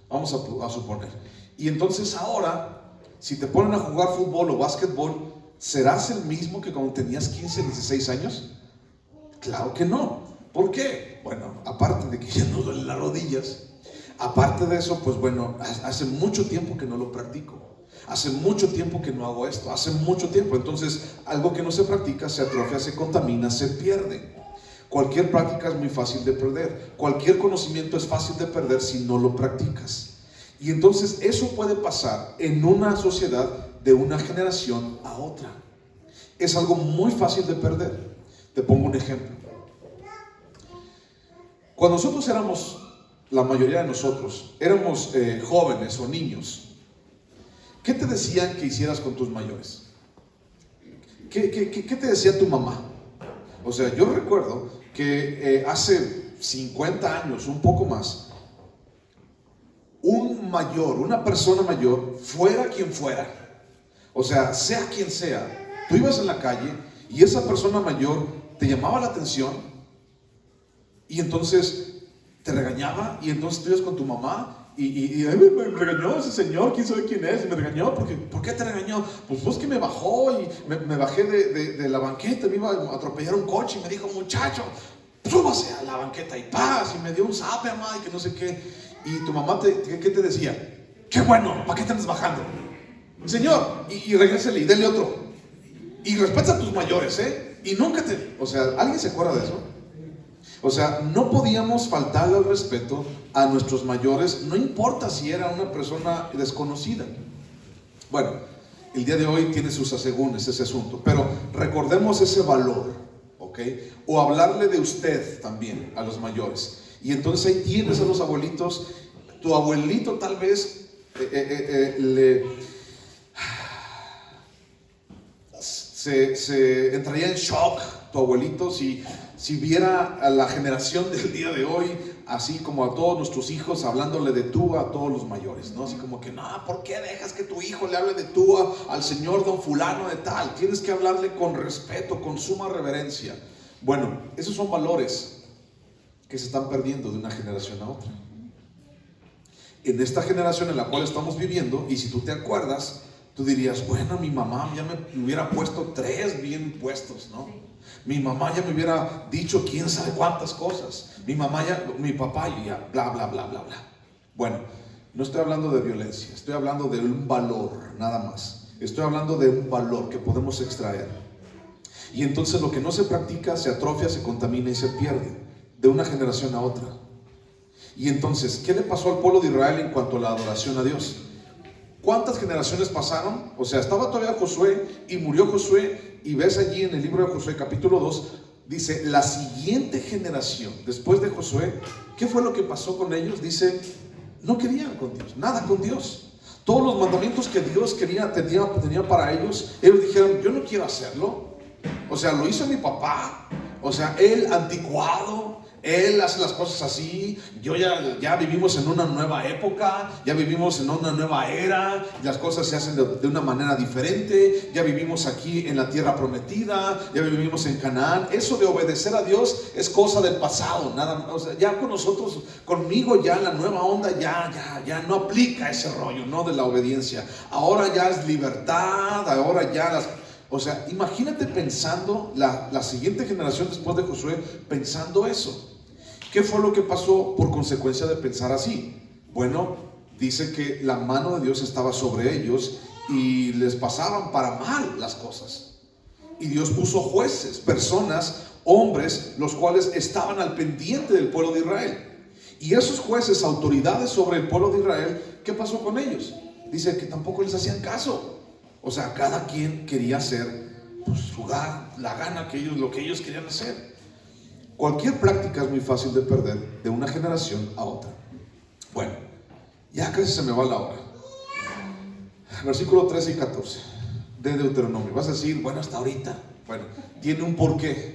vamos a suponer. Y entonces ahora, si te ponen a jugar fútbol o básquetbol, ¿serás el mismo que cuando tenías 15, 16 años? Claro que no. ¿Por qué? Bueno, aparte de que ya no duelen las rodillas, aparte de eso, pues bueno, hace mucho tiempo que no lo practico. Hace mucho tiempo que no hago esto, hace mucho tiempo. Entonces, algo que no se practica se atrofia, se contamina, se pierde. Cualquier práctica es muy fácil de perder. Cualquier conocimiento es fácil de perder si no lo practicas. Y entonces eso puede pasar en una sociedad de una generación a otra. Es algo muy fácil de perder. Te pongo un ejemplo. Cuando nosotros éramos, la mayoría de nosotros, éramos jóvenes o niños, ¿qué te decían que hicieras con tus mayores? ¿Qué te decía tu mamá? O sea, yo recuerdo que hace 50 años, un poco más, un mayor, una persona mayor, fuera quien fuera, o sea quien sea, tú ibas en la calle y esa persona mayor te llamaba la atención y entonces te regañaba y entonces tú ibas con tu mamá y me regañó ese señor, quién sabe quién es, y me regañó, ¿por qué te regañó? Pues que me bajó y me bajé de la banqueta, me iba a atropellar un coche y me dijo, muchacho, súbase a la banqueta y paz, y me dio un zape, mamá, y que no sé qué. Y tu mamá, ¿qué te decía? Qué bueno, ¿para qué te andas bajando? Señor, y regrésele y denle otro. Y respeta a tus mayores, y nunca o sea, ¿alguien se acuerda de eso? O sea, no podíamos faltarle al respeto a nuestros mayores, no importa si era una persona desconocida. Bueno, el día de hoy tiene sus asegúnes ese asunto, pero recordemos ese valor, ¿ok? O hablarle de usted también a los mayores. Y entonces ahí tienes a los abuelitos, tu abuelito tal vez se entraría en shock, tu abuelito, si viera a la generación del día de hoy, así como a todos nuestros hijos, hablándole de tú a todos los mayores, ¿no? Así como que, no, ¿por qué dejas que tu hijo le hable de tú al señor don fulano de tal? Tienes que hablarle con respeto, con suma reverencia. Bueno, esos son valores que se están perdiendo de una generación a otra. En esta generación en la cual estamos viviendo, y si tú te acuerdas, tú dirías, bueno, mi mamá ya me hubiera puesto 3 bien puestos, ¿no? Mi mamá ya me hubiera dicho quién sabe cuántas cosas. Mi papá ya, bla, bla, bla, bla, bla. Bueno, no estoy hablando de violencia, estoy hablando de un valor, nada más. Estoy hablando de un valor que podemos extraer. Y entonces lo que no se practica se atrofia, se contamina y se pierde de una generación a otra. Y entonces, ¿qué le pasó al pueblo de Israel en cuanto a la adoración a Dios? ¿Cuántas generaciones pasaron? O sea, estaba todavía Josué y murió Josué, y ves allí en el libro de Josué capítulo 2, dice, la siguiente generación después de Josué, ¿qué fue lo que pasó con ellos? Dice, no querían con Dios, nada con Dios. Todos los mandamientos que Dios tenía para ellos dijeron, yo no quiero hacerlo. O sea, lo hizo mi papá, o sea, él anticuado, él hace las cosas así. Ya vivimos en una nueva época, ya vivimos en una nueva era, las cosas se hacen de una manera diferente. Ya vivimos aquí en la tierra prometida, ya vivimos en Canaán. Eso de obedecer a Dios es cosa del pasado, nada, o sea, ya con nosotros, conmigo ya la nueva onda ya no aplica ese rollo, ¿no? De la obediencia. Ahora ya es libertad, ahora ya o sea, imagínate pensando la siguiente generación después de Josué pensando eso. ¿Qué fue lo que pasó por consecuencia de pensar así? Bueno, dice que la mano de Dios estaba sobre ellos y les pasaban para mal las cosas. Y Dios puso jueces, personas, hombres, los cuales estaban al pendiente del pueblo de Israel. Y esos jueces, autoridades sobre el pueblo de Israel, ¿qué pasó con ellos? Dice que tampoco les hacían caso. O sea, cada quien quería hacer la gana lo que ellos querían hacer. Cualquier práctica es muy fácil de perder de una generación a otra. Bueno, ya casi se me va la hora. Versículo 13 y 14 de Deuteronomio. Vas a decir, bueno, hasta ahorita. Bueno, tiene un porqué.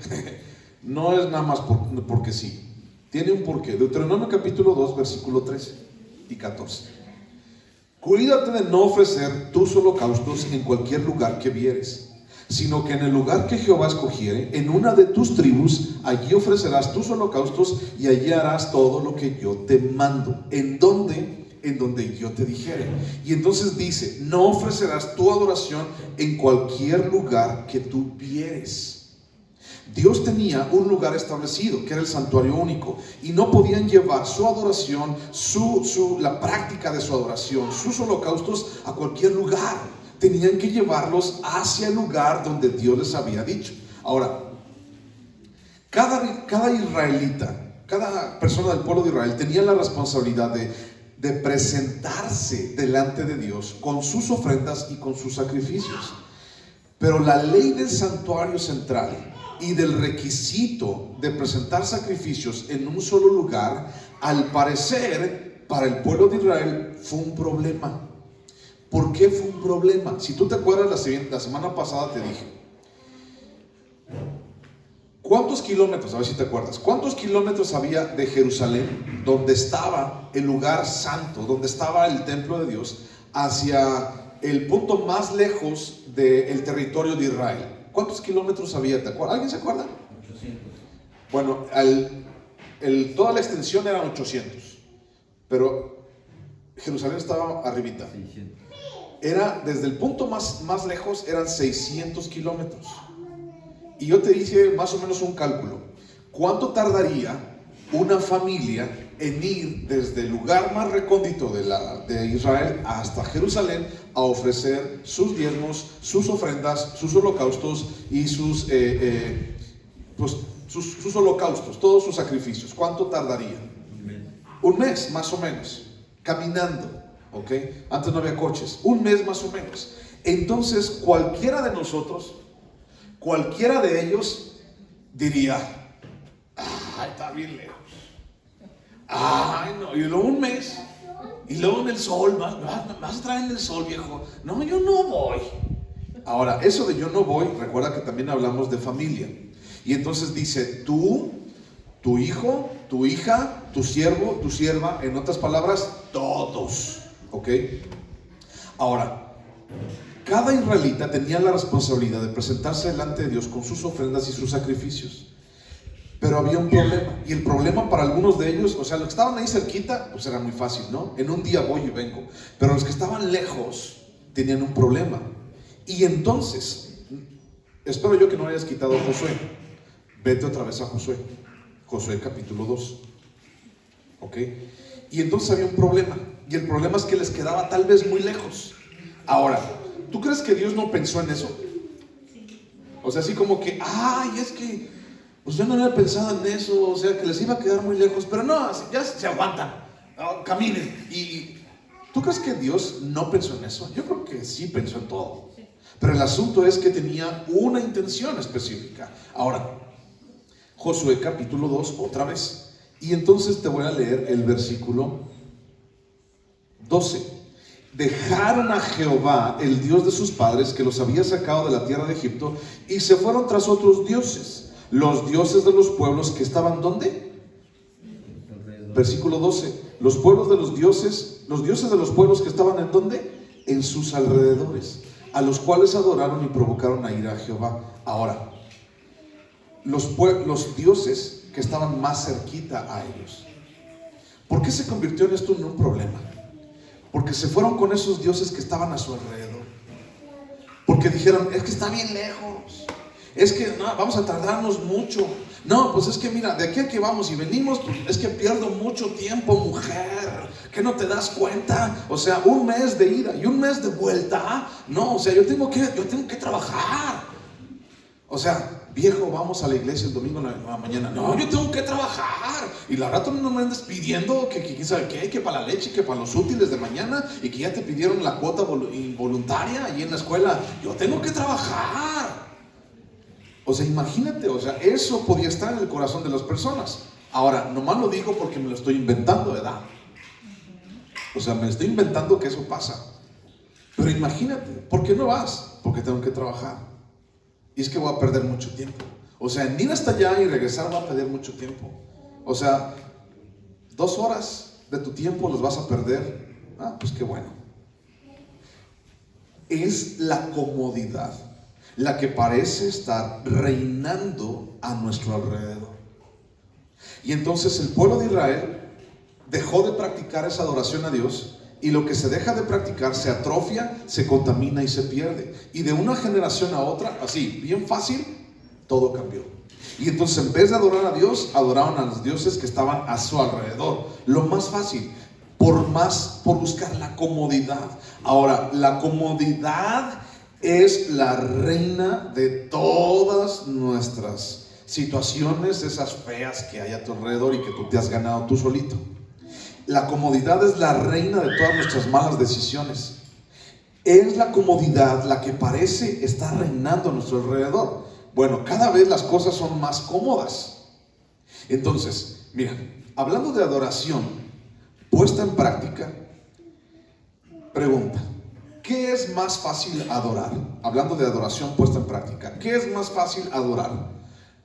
No es nada más porque sí. Tiene un porqué. Deuteronomio capítulo 2, versículo 13 y 14. Cuídate de no ofrecer tus holocaustos en cualquier lugar que vieres. sino que en el lugar que Jehová escogiere, en una de tus tribus, allí ofrecerás tus holocaustos y allí harás todo lo que yo te mando. ¿En dónde? En donde yo te dijere. Y entonces dice, no ofrecerás tu adoración en cualquier lugar que tú vieres. Dios tenía un lugar establecido, que era el santuario único, y no podían llevar su adoración, la práctica de su adoración, sus holocaustos a cualquier lugar. Tenían que llevarlos hacia el lugar donde Dios les había dicho. Ahora, cada israelita, cada persona del pueblo de Israel tenía la responsabilidad de presentarse delante de Dios con sus ofrendas y con sus sacrificios. Pero la ley del santuario central y del requisito de presentar sacrificios en un solo lugar, al parecer, para el pueblo de Israel fue un problema. ¿Por qué fue un problema? Si tú te acuerdas, la semana pasada te dije, ¿cuántos kilómetros? A ver si te acuerdas. ¿Cuántos kilómetros había de Jerusalén, donde estaba el lugar santo, donde estaba el templo de Dios, hacia el punto más lejos del territorio de Israel? ¿Cuántos kilómetros había? ¿Te acuerdas? ¿Alguien se acuerda? 800. Bueno, toda la extensión eran 800, pero Jerusalén estaba arribita. 600. Era desde el punto más lejos, eran 600 kilómetros. Y yo te hice más o menos un cálculo. ¿Cuánto tardaría una familia en ir desde el lugar más recóndito de Israel hasta Jerusalén a ofrecer sus diezmos, sus ofrendas, sus holocaustos y sus holocaustos, todos sus sacrificios? ¿Cuánto tardaría? Un mes más o menos, caminando, ¿ok? Antes no había coches, un mes más o menos. Entonces cualquiera de nosotros, cualquiera de ellos diría, ay, está bien lejos. Ay, no, y luego un mes, y luego en el sol, vas a traer en el sol, viejo. No, yo no voy. Ahora, eso de yo no voy, recuerda que también hablamos de familia. Y entonces dice, tú, tu hijo, tu hija, tu siervo, tu sierva, en otras palabras, todos, ¿ok? Ahora, cada israelita tenía la responsabilidad de presentarse delante de Dios con sus ofrendas y sus sacrificios. Pero había un problema, y el problema para algunos de ellos, o sea, los que estaban ahí cerquita, pues era muy fácil, ¿no? En un día voy y vengo. Pero los que estaban lejos tenían un problema. Y entonces, espero yo que no hayas quitado a Josué. Vete otra vez a Josué. Josué capítulo 2. ¿Ok? Y entonces había un problema, y el problema es que les quedaba tal vez muy lejos. Ahora, ¿tú crees que Dios no pensó en eso? O sea, así como que, ay, es que pues yo no había pensado en eso, o sea, que les iba a quedar muy lejos, pero no, ya se aguantan, caminen. ¿Y tú crees que Dios no pensó en eso? Yo creo que sí pensó en todo. Pero el asunto es que tenía una intención específica. Ahora, Josué capítulo 2, otra vez. Y entonces te voy a leer el versículo 12. Dejaron a Jehová, el Dios de sus padres, que los había sacado de la tierra de Egipto, y se fueron tras otros dioses, los dioses de los pueblos que estaban ¿dónde? Versículo 12. Los dioses de los pueblos que estaban ¿en dónde? En sus alrededores, a los cuales adoraron y provocaron a ira a Jehová. Ahora, los dioses que estaban más cerquita a ellos. ¿Por qué se convirtió en esto en un problema? Porque se fueron con esos dioses que estaban a su alrededor. Porque dijeron, es que está bien lejos. Es que no, vamos a tardarnos mucho. No, pues es que mira, de aquí a que vamos y venimos, pues es que pierdo mucho tiempo, mujer. ¿Qué no te das cuenta? O sea, un mes de ida y un mes de vuelta. No, o sea, yo tengo que trabajar. O sea, viejo, vamos a la iglesia el domingo en la mañana. No, yo tengo que trabajar. Y la rato no me andas pidiendo que quién sabe qué, que para la leche, que para los útiles de mañana, y que ya te pidieron la cuota involuntaria allí en la escuela. Yo tengo que trabajar. O sea, imagínate, o sea, eso podía estar en el corazón de las personas. Ahora, nomás lo digo porque me lo estoy inventando, ¿verdad? O sea, me estoy inventando que eso pasa. Pero imagínate, ¿por qué no vas? Porque tengo que trabajar. Y es que voy a perder mucho tiempo. O sea, en ir hasta allá y regresar va a perder mucho tiempo. O sea, 2 horas de tu tiempo los vas a perder. Ah, pues qué bueno. Es la comodidad. la que parece estar reinando a nuestro alrededor. Y entonces el pueblo de Israel dejó de practicar esa adoración a Dios, y lo que se deja de practicar se atrofia, se contamina y se pierde. Y de una generación a otra, así, bien fácil, todo cambió. Y entonces en vez de adorar a Dios, adoraron a los dioses que estaban a su alrededor. Lo más fácil, por buscar la comodidad. Ahora, la comodidad es la reina de todas nuestras situaciones, esas feas que hay a tu alrededor y que tú te has ganado tú solito. La comodidad es la reina de todas nuestras malas decisiones. Es la comodidad la que parece estar reinando a nuestro alrededor. Bueno, cada vez las cosas son más cómodas. Entonces, mira, hablando de adoración puesta en práctica, pregunta: ¿qué es más fácil adorar? Hablando de adoración puesta en práctica, ¿qué es más fácil adorar?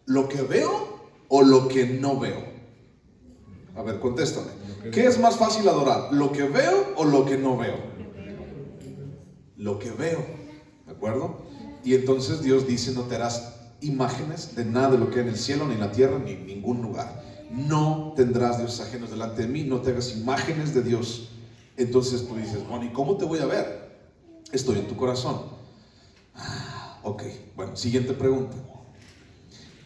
¿Lo que veo o lo que no veo? A ver, contéstame. ¿Qué es más fácil adorar? ¿Lo que veo o lo que no veo? Lo que veo, ¿de acuerdo? Y entonces Dios dice: no te harás imágenes de nada de lo que hay en el cielo, ni en la tierra, ni en ningún lugar. No tendrás dioses ajenos delante de mí, no te hagas imágenes de Dios. Entonces tú dices: bueno, ¿y cómo te voy a ver? Estoy en tu corazón. Ok, bueno, siguiente pregunta.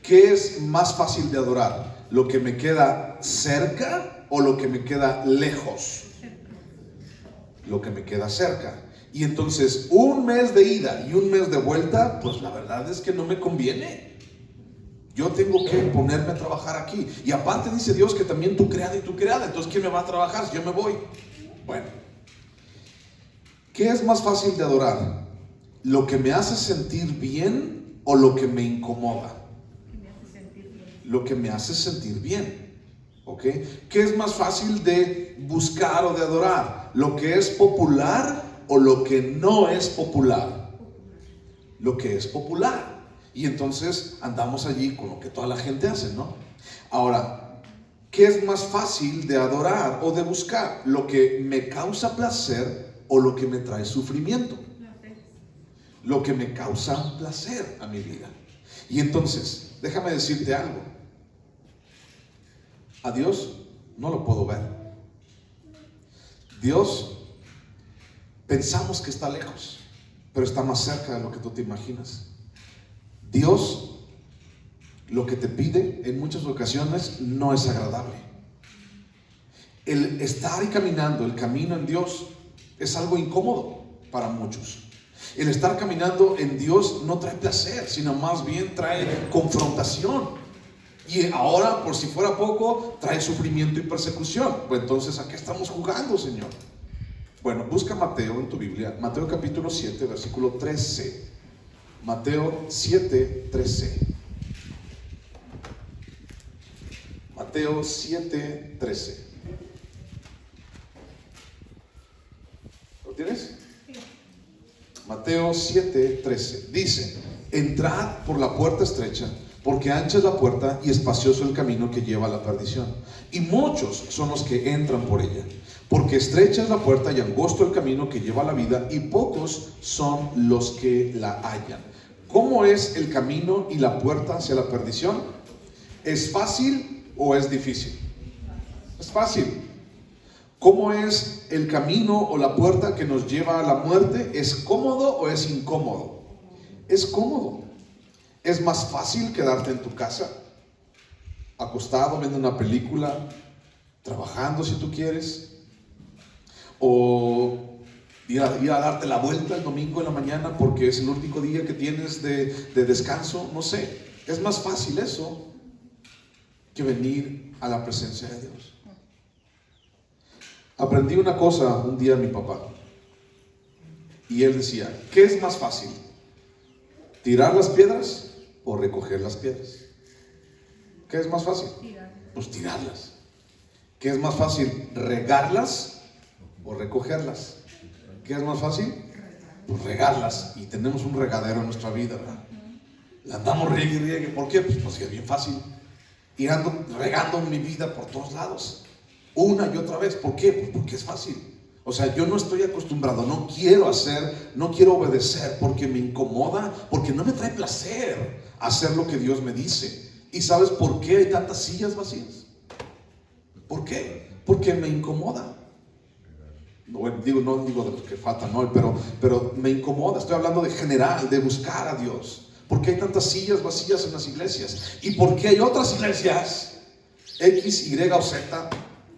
¿Qué es más fácil de adorar? ¿Lo que me queda cerca o lo que me queda lejos? Lo que me queda cerca. Y entonces un mes de ida y un mes de vuelta, pues la verdad es que no me conviene. Yo tengo que ponerme a trabajar aquí. Y aparte dice Dios que también tú creada y tú creada. Entonces ¿quién me va a trabajar si yo me voy? Bueno, ¿qué es más fácil de adorar? ¿Lo que me hace sentir bien o lo que me incomoda? Lo que me hace sentir bien. ¿Ok? ¿Qué es más fácil de buscar o de adorar? ¿Lo que es popular o lo que no es popular? Lo que es popular. Y entonces andamos allí con lo que toda la gente hace, ¿no? Ahora, ¿qué es más fácil de adorar o de buscar? ¿Lo que me causa placer o lo que me trae sufrimiento? Lo que me causa placer a mi vida. Y entonces, déjame decirte algo. A Dios no lo puedo ver. Dios, pensamos que está lejos, pero está más cerca de lo que tú te imaginas. Dios, lo que te pide en muchas ocasiones no es agradable. El estar y caminando el camino en Dios es algo incómodo para muchos. El estar caminando en Dios no trae placer, sino más bien trae confrontación. Y ahora, por si fuera poco, trae sufrimiento y persecución. Pues entonces, ¿a qué estamos jugando, Señor? Bueno, busca Mateo en tu Biblia, Mateo capítulo 7, versículo 13. Mateo 7, 13. Mateo 7, 13. ¿Lo tienes? Mateo 7, 13. Dice: entrad por la puerta estrecha, porque ancha es la puerta y espacioso el camino que lleva a la perdición, y muchos son los que entran por ella. Porque estrecha es la puerta y angosto el camino que lleva a la vida, y pocos son los que la hallan. ¿Cómo es el camino y la puerta hacia la perdición? ¿Es fácil o es difícil? Es fácil. ¿Cómo es el camino o la puerta que nos lleva a la muerte? ¿Es cómodo o es incómodo? Es cómodo. Es más fácil quedarte en tu casa, acostado viendo una película, trabajando si tú quieres, o ir a darte la vuelta el domingo en la mañana porque es el único día que tienes de descanso. No sé, es más fácil eso que venir a la presencia de Dios. Aprendí una cosa un día de mi papá, y él decía: ¿qué es más fácil? ¿Tirar las piedras o recoger las piedras? ¿Qué es más fácil? Pues tirarlas. ¿Qué es más fácil? ¿Regarlas o recogerlas? ¿Qué es más fácil? Pues regarlas. Y tenemos un regadero en nuestra vida, ¿verdad? La andamos riegue y riegue. ¿Por qué? Pues es bien fácil. Y ando regando mi vida por todos lados, una y otra vez. ¿Por qué? Pues porque es fácil. O sea, yo no estoy acostumbrado, no quiero hacer, no quiero obedecer porque me incomoda, porque no me trae placer hacer lo que Dios me dice. ¿Y sabes por qué hay tantas sillas vacías? ¿Por qué? Porque me incomoda. No digo de los que faltan, no, pero me incomoda. Estoy hablando de general, de buscar a Dios. ¿Por qué hay tantas sillas vacías en las iglesias? ¿Y por qué hay otras iglesias, X, Y o Z,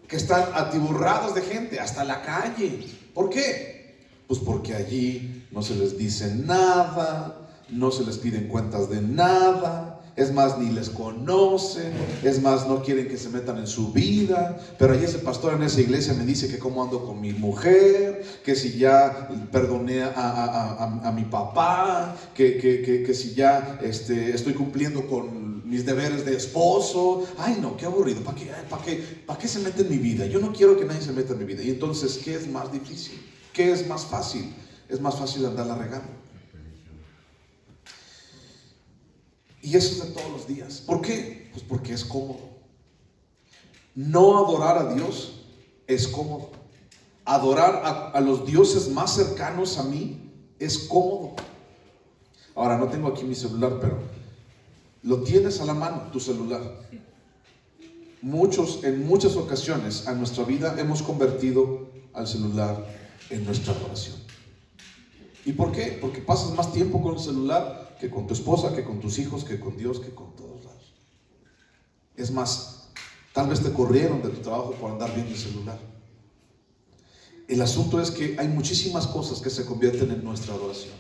que están atiborradas de gente hasta la calle? ¿Por qué? Pues porque allí no se les dice nada, no se les piden cuentas de nada. Es más, ni les conocen. Es más, no quieren que se metan en su vida. Pero ahí ese pastor en esa iglesia me dice que cómo ando con mi mujer, que si ya perdoné a mi papá, que si ya estoy cumpliendo con mis deberes de esposo. Ay no, qué aburrido. ¿Para qué se mete en mi vida? Yo no quiero que nadie se meta en mi vida. Y entonces, ¿qué es más difícil? ¿Qué es más fácil? Es más fácil andarla regando. Y eso es de todos los días. ¿Por qué? Pues porque es cómodo. No adorar a Dios es cómodo. Adorar a los dioses más cercanos a mí es cómodo. Ahora, no tengo aquí mi celular, pero lo tienes a la mano, tu celular. En muchas ocasiones a nuestra vida hemos convertido al celular en nuestra adoración. ¿Y por qué? Porque pasas más tiempo con el celular que con tu esposa, que con tus hijos, que con Dios, que con todos lados. Es más, tal vez te corrieron de tu trabajo por andar viendo el celular. El asunto es que hay muchísimas cosas que se convierten en nuestra adoración.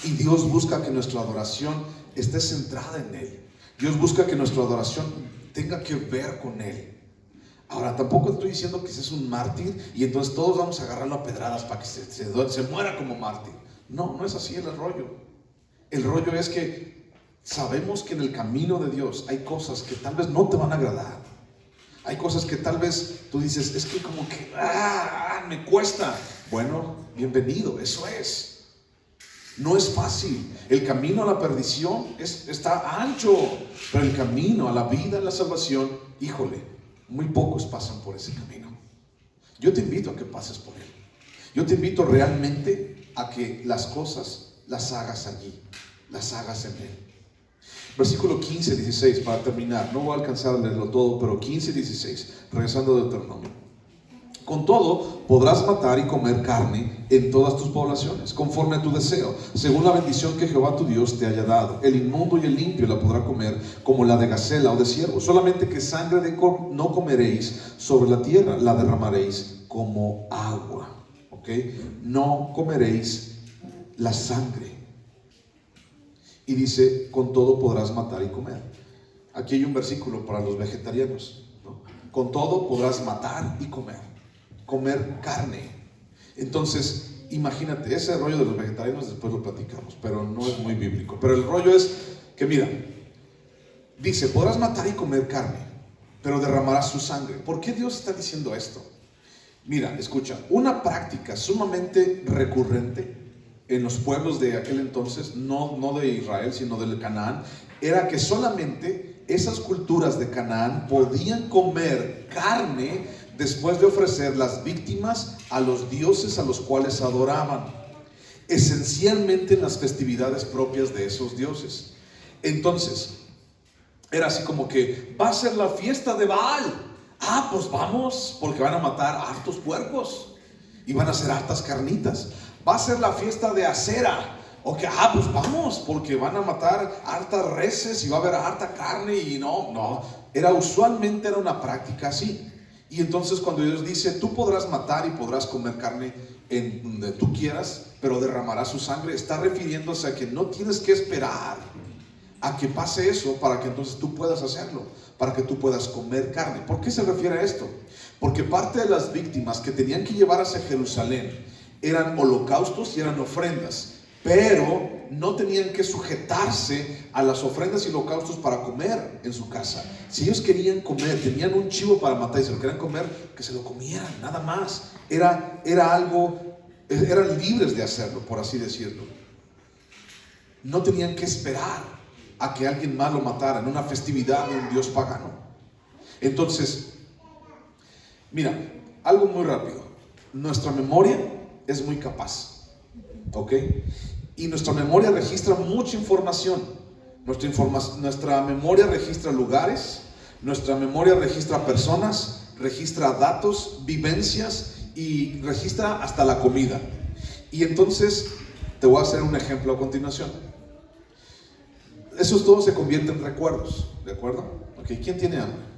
Y Dios busca que nuestra adoración esté centrada en Él. Dios busca que nuestra adoración tenga que ver con Él. Ahora, tampoco estoy diciendo que seas un mártir y entonces todos vamos a agarrarlo a pedradas para que se muera como mártir. No, no es así el rollo. El rollo es que sabemos que en el camino de Dios hay cosas que tal vez no te van a agradar. Hay cosas que tal vez tú dices, es que como que me cuesta. Bueno, bienvenido, eso es. No es fácil. El camino a la perdición está ancho, pero el camino a la vida, a la salvación, híjole, muy pocos pasan por ese camino. Yo te invito a que pases por él. Yo te invito realmente a que las cosas las hagas allí, las hagas en Él. Versículo 15, 16, para terminar. No voy a alcanzar a leerlo todo, pero 15, 16, regresando de Deuteronomio. Con todo, podrás matar y comer carne en todas tus poblaciones, conforme a tu deseo, según la bendición que Jehová tu Dios te haya dado. El inmundo y el limpio la podrá comer, como la de gacela o de ciervo. Solamente que sangre no comeréis sobre la tierra, la derramaréis como agua. ¿Ok? No comeréis la sangre. Y dice, con todo podrás matar y comer. Aquí hay un versículo para los vegetarianos, ¿no? Con todo podrás matar y comer carne. Entonces, imagínate, ese rollo de los vegetarianos después lo platicamos, pero no es muy bíblico. Pero el rollo es que, mira, dice, podrás matar y comer carne, pero derramarás su sangre. ¿Por qué Dios está diciendo esto? Mira, escucha, una práctica sumamente recurrente en los pueblos de aquel entonces, no de Israel, sino del Canaán, era que solamente esas culturas de Canaán podían comer carne después de ofrecer las víctimas a los dioses a los cuales adoraban, esencialmente en las festividades propias de esos dioses. Entonces, era así como que, va a ser la fiesta de Baal. Pues vamos, porque van a matar hartos puercos y van a hacer hartas carnitas. Va a ser la fiesta de Acera. Ok, pues vamos, porque van a matar hartas reses y va a haber harta carne. Y usualmente era una práctica así. Y entonces cuando Dios dice, tú podrás matar y podrás comer carne en donde tú quieras, pero derramarás su sangre, está refiriéndose a que no tienes que esperar a que pase eso para que entonces tú puedas hacerlo, para que tú puedas comer carne. ¿Por qué se refiere a esto? Porque parte de las víctimas que tenían que llevar hacia Jerusalén eran holocaustos y eran ofrendas, pero no tenían que sujetarse a las ofrendas y holocaustos para comer en su casa. Si ellos querían comer, tenían un chivo para matar y se lo querían comer, que se lo comieran, nada más. Era algo, eran libres de hacerlo, por así decirlo. No tenían que esperar a que alguien más lo matara en una festividad de un dios pagano. Entonces, mira, algo muy rápido. nuestra memoria es muy capaz, ¿ok? Y nuestra memoria registra mucha información. Nuestra memoria registra lugares, nuestra memoria registra personas, registra datos, vivencias y registra hasta la comida. Y entonces te voy a hacer un ejemplo a continuación. Esos todos se convierten en recuerdos, ¿de acuerdo? Ok, ¿quién tiene hambre?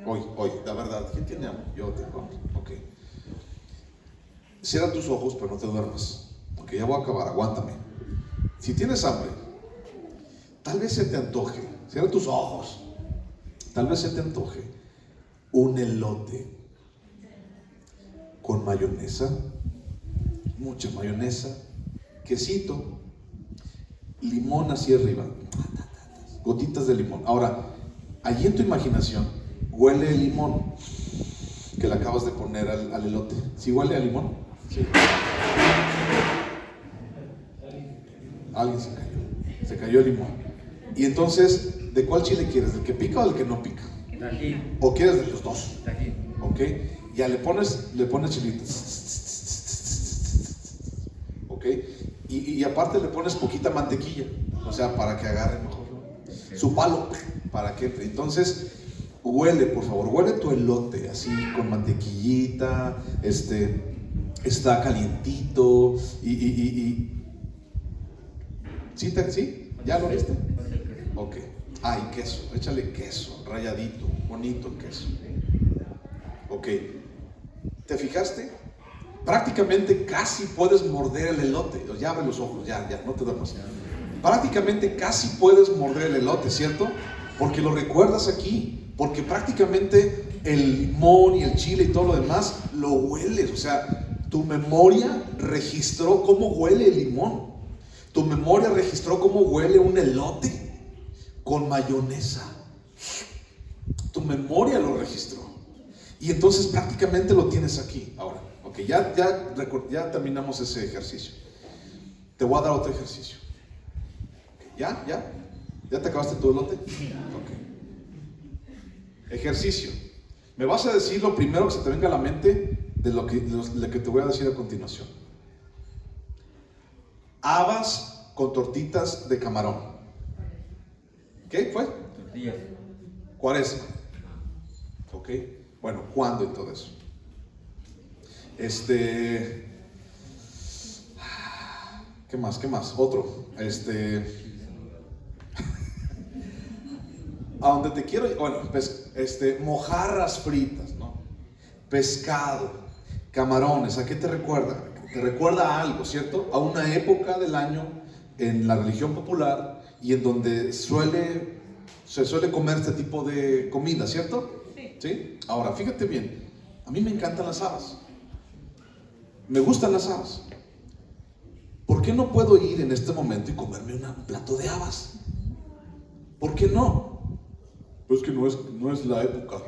Hoy, la verdad, ¿quién tiene hambre? Yo tengo hambre, ok. Cierra tus ojos, pero no te duermas. Ok, ya voy a acabar, aguántame. Si tienes hambre, tal vez se te antoje, cierra tus ojos, tal vez se te antoje un elote con mayonesa, mucha mayonesa, quesito, limón hacia arriba, gotitas de limón. Ahora, allí en tu imaginación huele el limón que le acabas de poner al elote. ¿Sí huele a limón? Sí. Alguien se cayó el limón. Y entonces, ¿de cuál chile quieres? ¿Del que pica o del que no pica? Tajín. ¿O quieres de los dos? Tajín. ¿Ok? Ya le pones chilito. ¿Ok? Y aparte le pones poquita mantequilla, o sea, para que agarre mejor su palo, para que entre. Entonces, huele, por favor, huele tu elote así con mantequillita, está calientito ¿Sí? ¿Ya lo viste? Ok. Ah, y queso, échale queso, rayadito, bonito el queso. Ok. ¿Te fijaste? Prácticamente casi puedes morder el elote. Ya abre los ojos, ya, no te duermas. Prácticamente casi puedes morder el elote, ¿cierto? Porque lo recuerdas aquí. Porque prácticamente el limón y el chile y todo lo demás lo hueles. O sea, tu memoria registró cómo huele el limón. Tu memoria registró cómo huele un elote con mayonesa. Tu memoria lo registró. Y entonces prácticamente lo tienes aquí. Ahora, ok, ya terminamos ese ejercicio. Te voy a dar otro ejercicio. ¿Ya? ¿Ya te acabaste tu elote? Ok. Ejercicio. Me vas a decir lo primero que se te venga a la mente de lo que te voy a decir a continuación. Habas con tortitas de camarón. ¿Qué fue? Tortillas. Cuaresma. Ok. Bueno, ¿cuándo y todo eso? ¿Qué más? Otro. A donde te quiero, bueno, mojarras fritas, ¿no? Pescado, camarones, ¿a qué te recuerda? Te recuerda a algo, ¿cierto? A una época del año en la religión popular y en donde se suele comer este tipo de comida, ¿cierto? ¿Sí? Ahora, fíjate bien, a mí me encantan las habas. Me gustan las habas. ¿Por qué no puedo ir en este momento y comerme un plato de habas? ¿Por qué no? Pues que no es la época.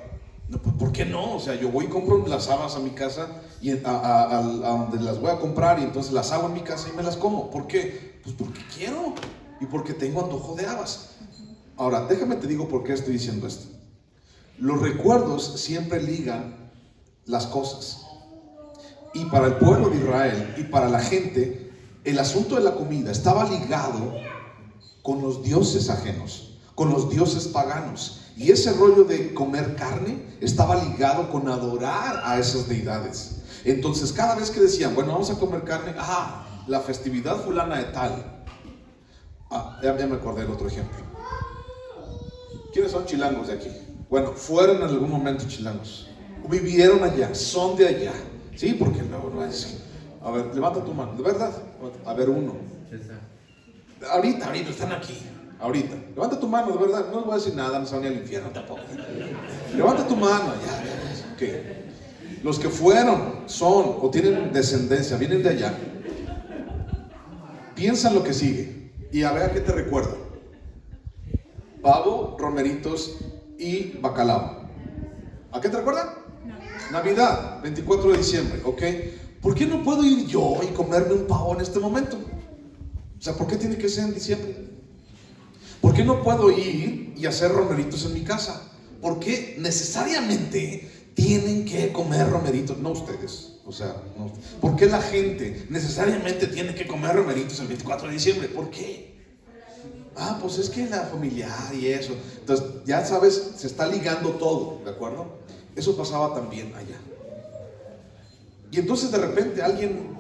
No, ¿por qué no? O sea, yo voy y compro las habas a mi casa y a donde las voy a comprar y entonces las hago en mi casa y me las como. ¿Por qué? Pues porque quiero y porque tengo antojo de habas. Ahora, déjame te digo por qué estoy diciendo esto. Los recuerdos siempre ligan las cosas. Y para el pueblo de Israel y para la gente, el asunto de la comida estaba ligado con los dioses ajenos, con los dioses paganos. Y ese rollo de comer carne estaba ligado con adorar a esas deidades. Entonces cada vez que decían, bueno, vamos a comer carne, la festividad fulana de tal. Ya me acordé del otro ejemplo. ¿Quiénes son chilangos de aquí? Bueno, fueron en algún momento chilangos, vivieron allá, son de allá, ¿sí? Porque luego no es. A ver, levanta tu mano, de verdad. A ver, uno. Ahorita están aquí. Ahorita. Levanta tu mano, de verdad. No les voy a decir nada, no se van a ir al infierno tampoco. Levanta tu mano, ya. Ok. Los que fueron, son o tienen descendencia, vienen de allá. Piensa en lo que sigue y a ver a qué te recuerda. Pavo, romeritos y bacalao. ¿A qué te recuerda? Navidad, 24 de diciembre, ¿ok? ¿Por qué no puedo ir yo y comerme un pavo en este momento? O sea, ¿por qué tiene que ser en diciembre? ¿Por qué no puedo ir y hacer romeritos en mi casa? ¿Por qué necesariamente tienen que comer romeritos, no ustedes, o sea, no. ¿Por qué la gente necesariamente tiene que comer romeritos el 24 de diciembre? ¿Por qué? Pues es que la familiar y eso. Entonces, ya sabes, se está ligando todo, ¿de acuerdo? Eso pasaba también allá. Y entonces de repente alguien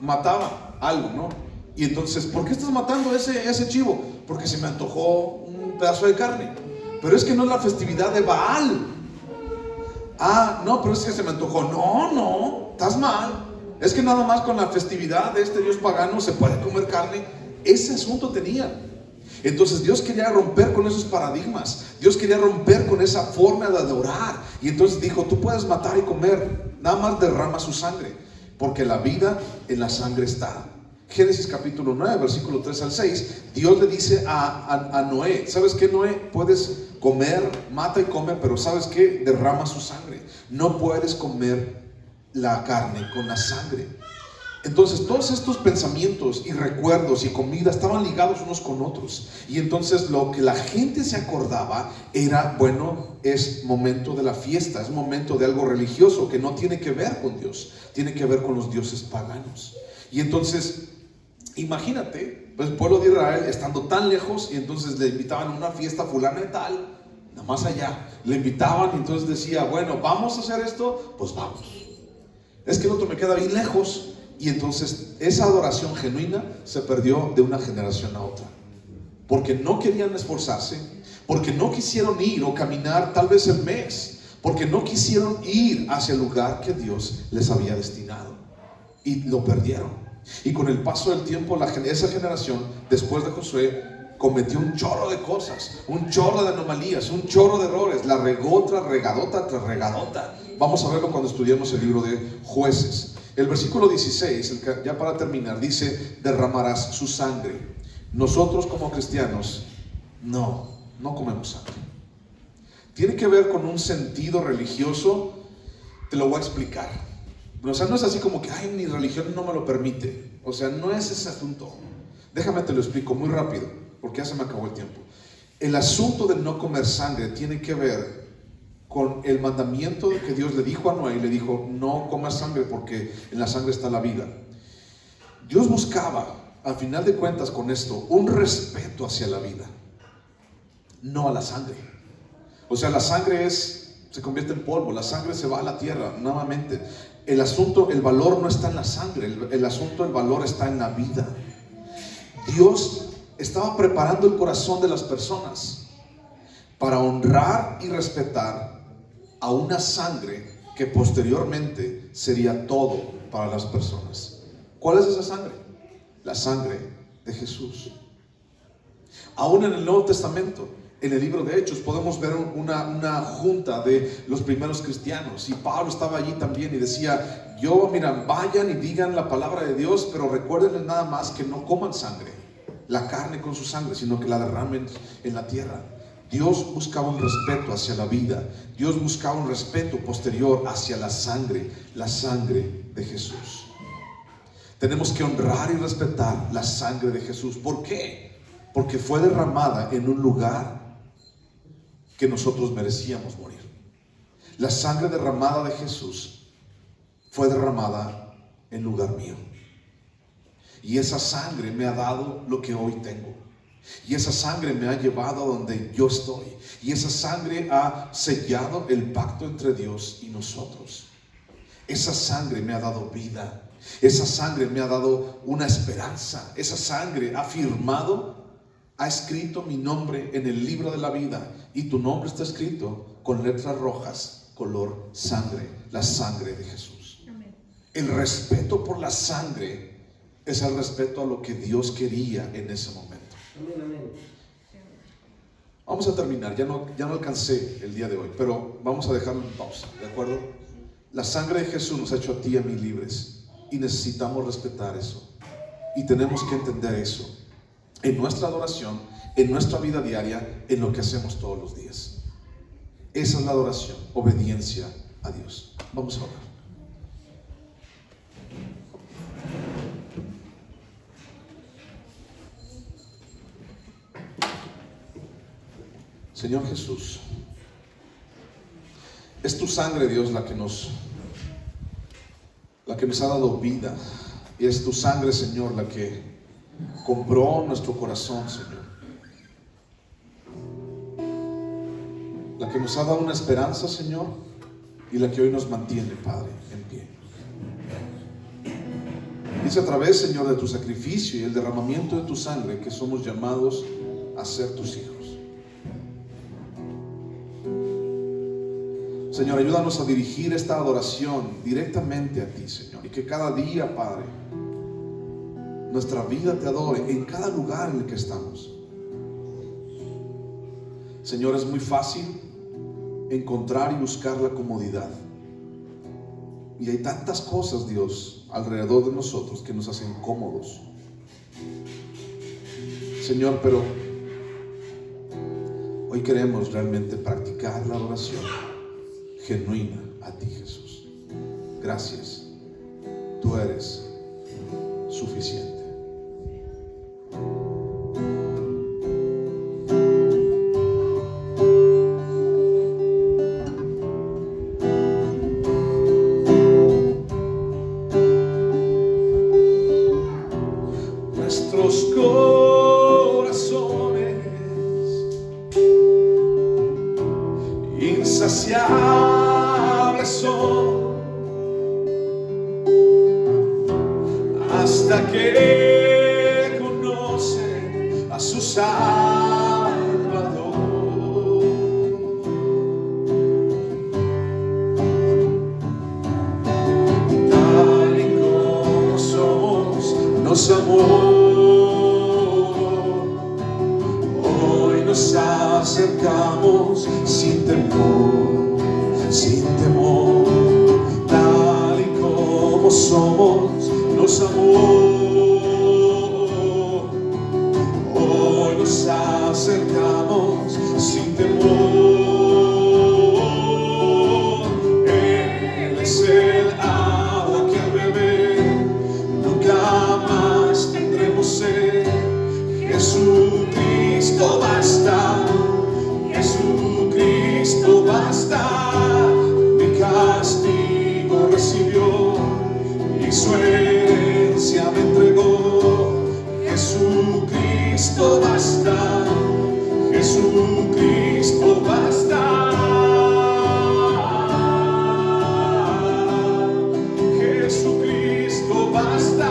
mataba algo, ¿no? Y entonces, ¿por qué estás matando ese chivo? Porque se me antojó un pedazo de carne. Pero es que no es la festividad de Baal. No, pero es que se me antojó. No, estás mal. Es que nada más con la festividad de este dios pagano se puede comer carne. Ese asunto tenían. Entonces Dios quería romper con esos paradigmas. Dios quería romper con esa forma de adorar. Y entonces dijo, tú puedes matar y comer, nada más derrama su sangre, porque la vida en la sangre está. Génesis capítulo 9, versículo 3 al 6. Dios le dice a Noé, ¿sabes qué, Noé? Puedes comer, mata y come, pero ¿sabes qué? Derrama su sangre. No puedes comer la carne con la sangre. Entonces todos estos pensamientos y recuerdos y comida estaban ligados unos con otros. Y entonces lo que la gente se acordaba era, bueno, es momento de la fiesta, es momento de algo religioso que no tiene que ver con Dios, tiene que ver con los dioses paganos. Y entonces, imagínate, pues el pueblo de Israel estando tan lejos, y entonces le invitaban a una fiesta fulana de tal, nada más allá, le invitaban y entonces decía, bueno, ¿vamos a hacer esto? Pues vamos. Es que el otro me queda bien lejos. Y entonces esa adoración genuina se perdió de una generación a otra, porque no querían esforzarse, porque no quisieron ir o caminar tal vez el mes, porque no quisieron ir hacia el lugar que Dios les había destinado, y lo perdieron. Y con el paso del tiempo esa generación después de Josué cometió un chorro de cosas, un chorro de anomalías, un chorro de errores, la regó tras regadota tras regadota. Vamos a verlo cuando estudiemos el libro de Jueces. El versículo 16, ya para terminar, dice, derramarás su sangre. Nosotros como cristianos no comemos sangre. Tiene que ver con un sentido religioso, te lo voy a explicar. O sea, no es así como que, mi religión no me lo permite. O sea, no es ese asunto. Déjame te lo explico muy rápido, porque ya se me acabó el tiempo. El asunto de no comer sangre tiene que ver con el mandamiento que Dios le dijo a Noé, y le dijo, no comas sangre porque en la sangre está la vida. Dios buscaba, al final de cuentas con esto, un respeto hacia la vida, no a la sangre. O sea, la sangre se convierte en polvo, la sangre se va a la tierra nuevamente. El asunto, el valor no está en la sangre, el asunto, el valor está en la vida. Dios estaba preparando el corazón de las personas para honrar y respetar a una sangre que posteriormente sería todo para las personas. ¿Cuál es esa sangre? La sangre de Jesús. Aún en el Nuevo Testamento, en el libro de Hechos, podemos ver una junta de los primeros cristianos, y Pablo estaba allí también y decía, vayan y digan la palabra de Dios, pero recuérdenles nada más que no coman sangre, la carne con su sangre, sino que la derramen en la tierra. Dios buscaba un respeto hacia la vida. Dios buscaba un respeto posterior hacia la sangre de Jesús. Tenemos que honrar y respetar la sangre de Jesús. ¿Por qué? Porque fue derramada en un lugar que nosotros merecíamos morir. La sangre derramada de Jesús fue derramada en lugar mío. Y esa sangre me ha dado lo que hoy tengo. Y esa sangre me ha llevado a donde yo estoy. Y esa sangre ha sellado el pacto entre Dios y nosotros. Esa sangre me ha dado vida. Esa sangre me ha dado una esperanza. Esa sangre ha firmado, ha escrito mi nombre en el libro de la vida. Y tu nombre está escrito con letras rojas, color sangre, la sangre de Jesús. Amén. El respeto por la sangre es el respeto a lo que Dios quería en ese momento. Amén, amén. Vamos a terminar, ya no alcancé el día de hoy, pero vamos a dejarlo en pausa, ¿de acuerdo? La sangre de Jesús nos ha hecho a ti y a mí libres, y necesitamos respetar eso, y tenemos que entender eso en nuestra adoración, en nuestra vida diaria, en lo que hacemos todos los días. Esa es la adoración, obediencia a Dios. Vamos a orar. Señor Jesús, Es tu sangre, Dios, la que nos ha dado vida. Y es tu sangre, Señor, la que compró nuestro corazón, Señor. La que nos ha dado una esperanza, Señor, y la que hoy nos mantiene, Padre, en pie. Dice a través, Señor, de tu sacrificio y el derramamiento de tu sangre que somos llamados a ser tus hijos. Señor, ayúdanos a dirigir esta adoración directamente a ti, Señor, y que cada día, Padre, nuestra vida te adore en cada lugar en el que estamos. Señor, es muy fácil encontrar y buscar la comodidad, y hay tantas cosas, Dios, alrededor de nosotros que nos hacen cómodos, Señor, pero hoy queremos realmente practicar la adoración genuina a ti, Jesús. Gracias, tú eres suficiente. Nuestros corazones insaciables son hasta que conocen a su Salvador. Tal y como somos, nos amó. Hoy nos acercamos sin temor, sin temor. Tal y como somos, nos amó. Hoy nos acercamos sin temor. Él es el agua que al beber nunca más tendremos sed. Jesucristo basta, Jesucristo basta. Mi castigo recibió y su herencia me entregó. Jesucristo basta, Jesucristo basta. Jesucristo basta.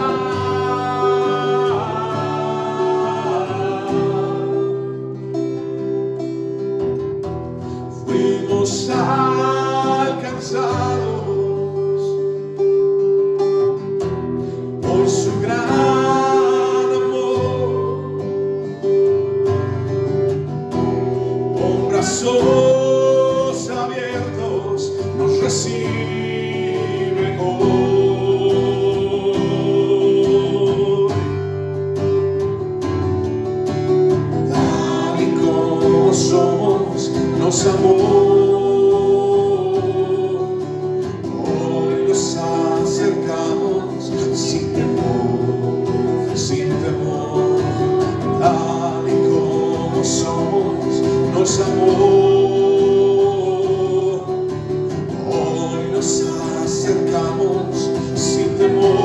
Fuimos alcanzados por su gran amor, con brazos abiertos nos recibe hoy. Tal y como somos, nos amó. Hoy nos acercamos sin temor, sin temor. Tal y como somos, nos amó. Hoy nos acercamos sin temor.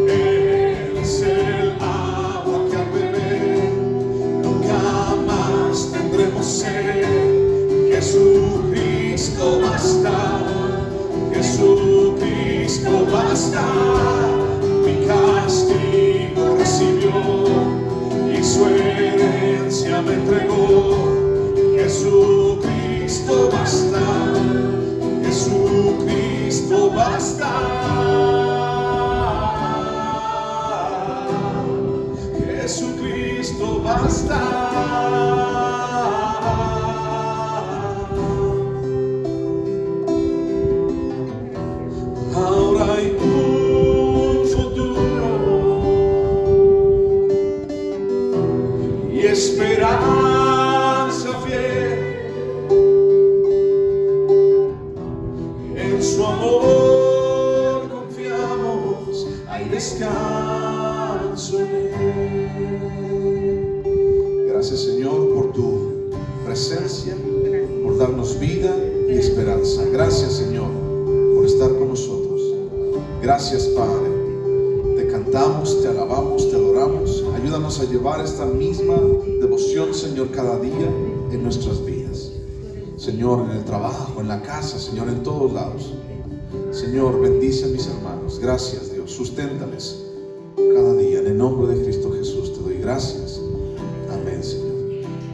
Él es el agua que al beber nunca más tendremos sed. Jesucristo basta, Jesucristo basta. Mi castigo recibió y su herencia me entregó. Jesucristo basta, Jesucristo basta. Jesucristo basta. Ahora hay un futuro y esperanza fiel. En su amor confiamos, hay descanso en él. Gracias, Señor, por tu presencia. darnos vida y esperanza. Gracias, Señor, por estar con nosotros. Gracias, Padre. Te cantamos, te alabamos, te adoramos. Ayúdanos a llevar esta misma devoción, Señor, cada día en nuestras vidas. Señor, en el trabajo, en la casa, Señor, en todos lados. Señor, bendice a mis hermanos. Gracias, Dios. Susténtales cada día. En el nombre de Cristo Jesús te doy gracias. Amén, Señor.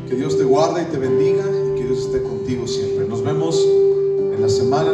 Que Dios te guarde y te bendiga y que Dios esté contigo siempre. Nos vemos en la semana.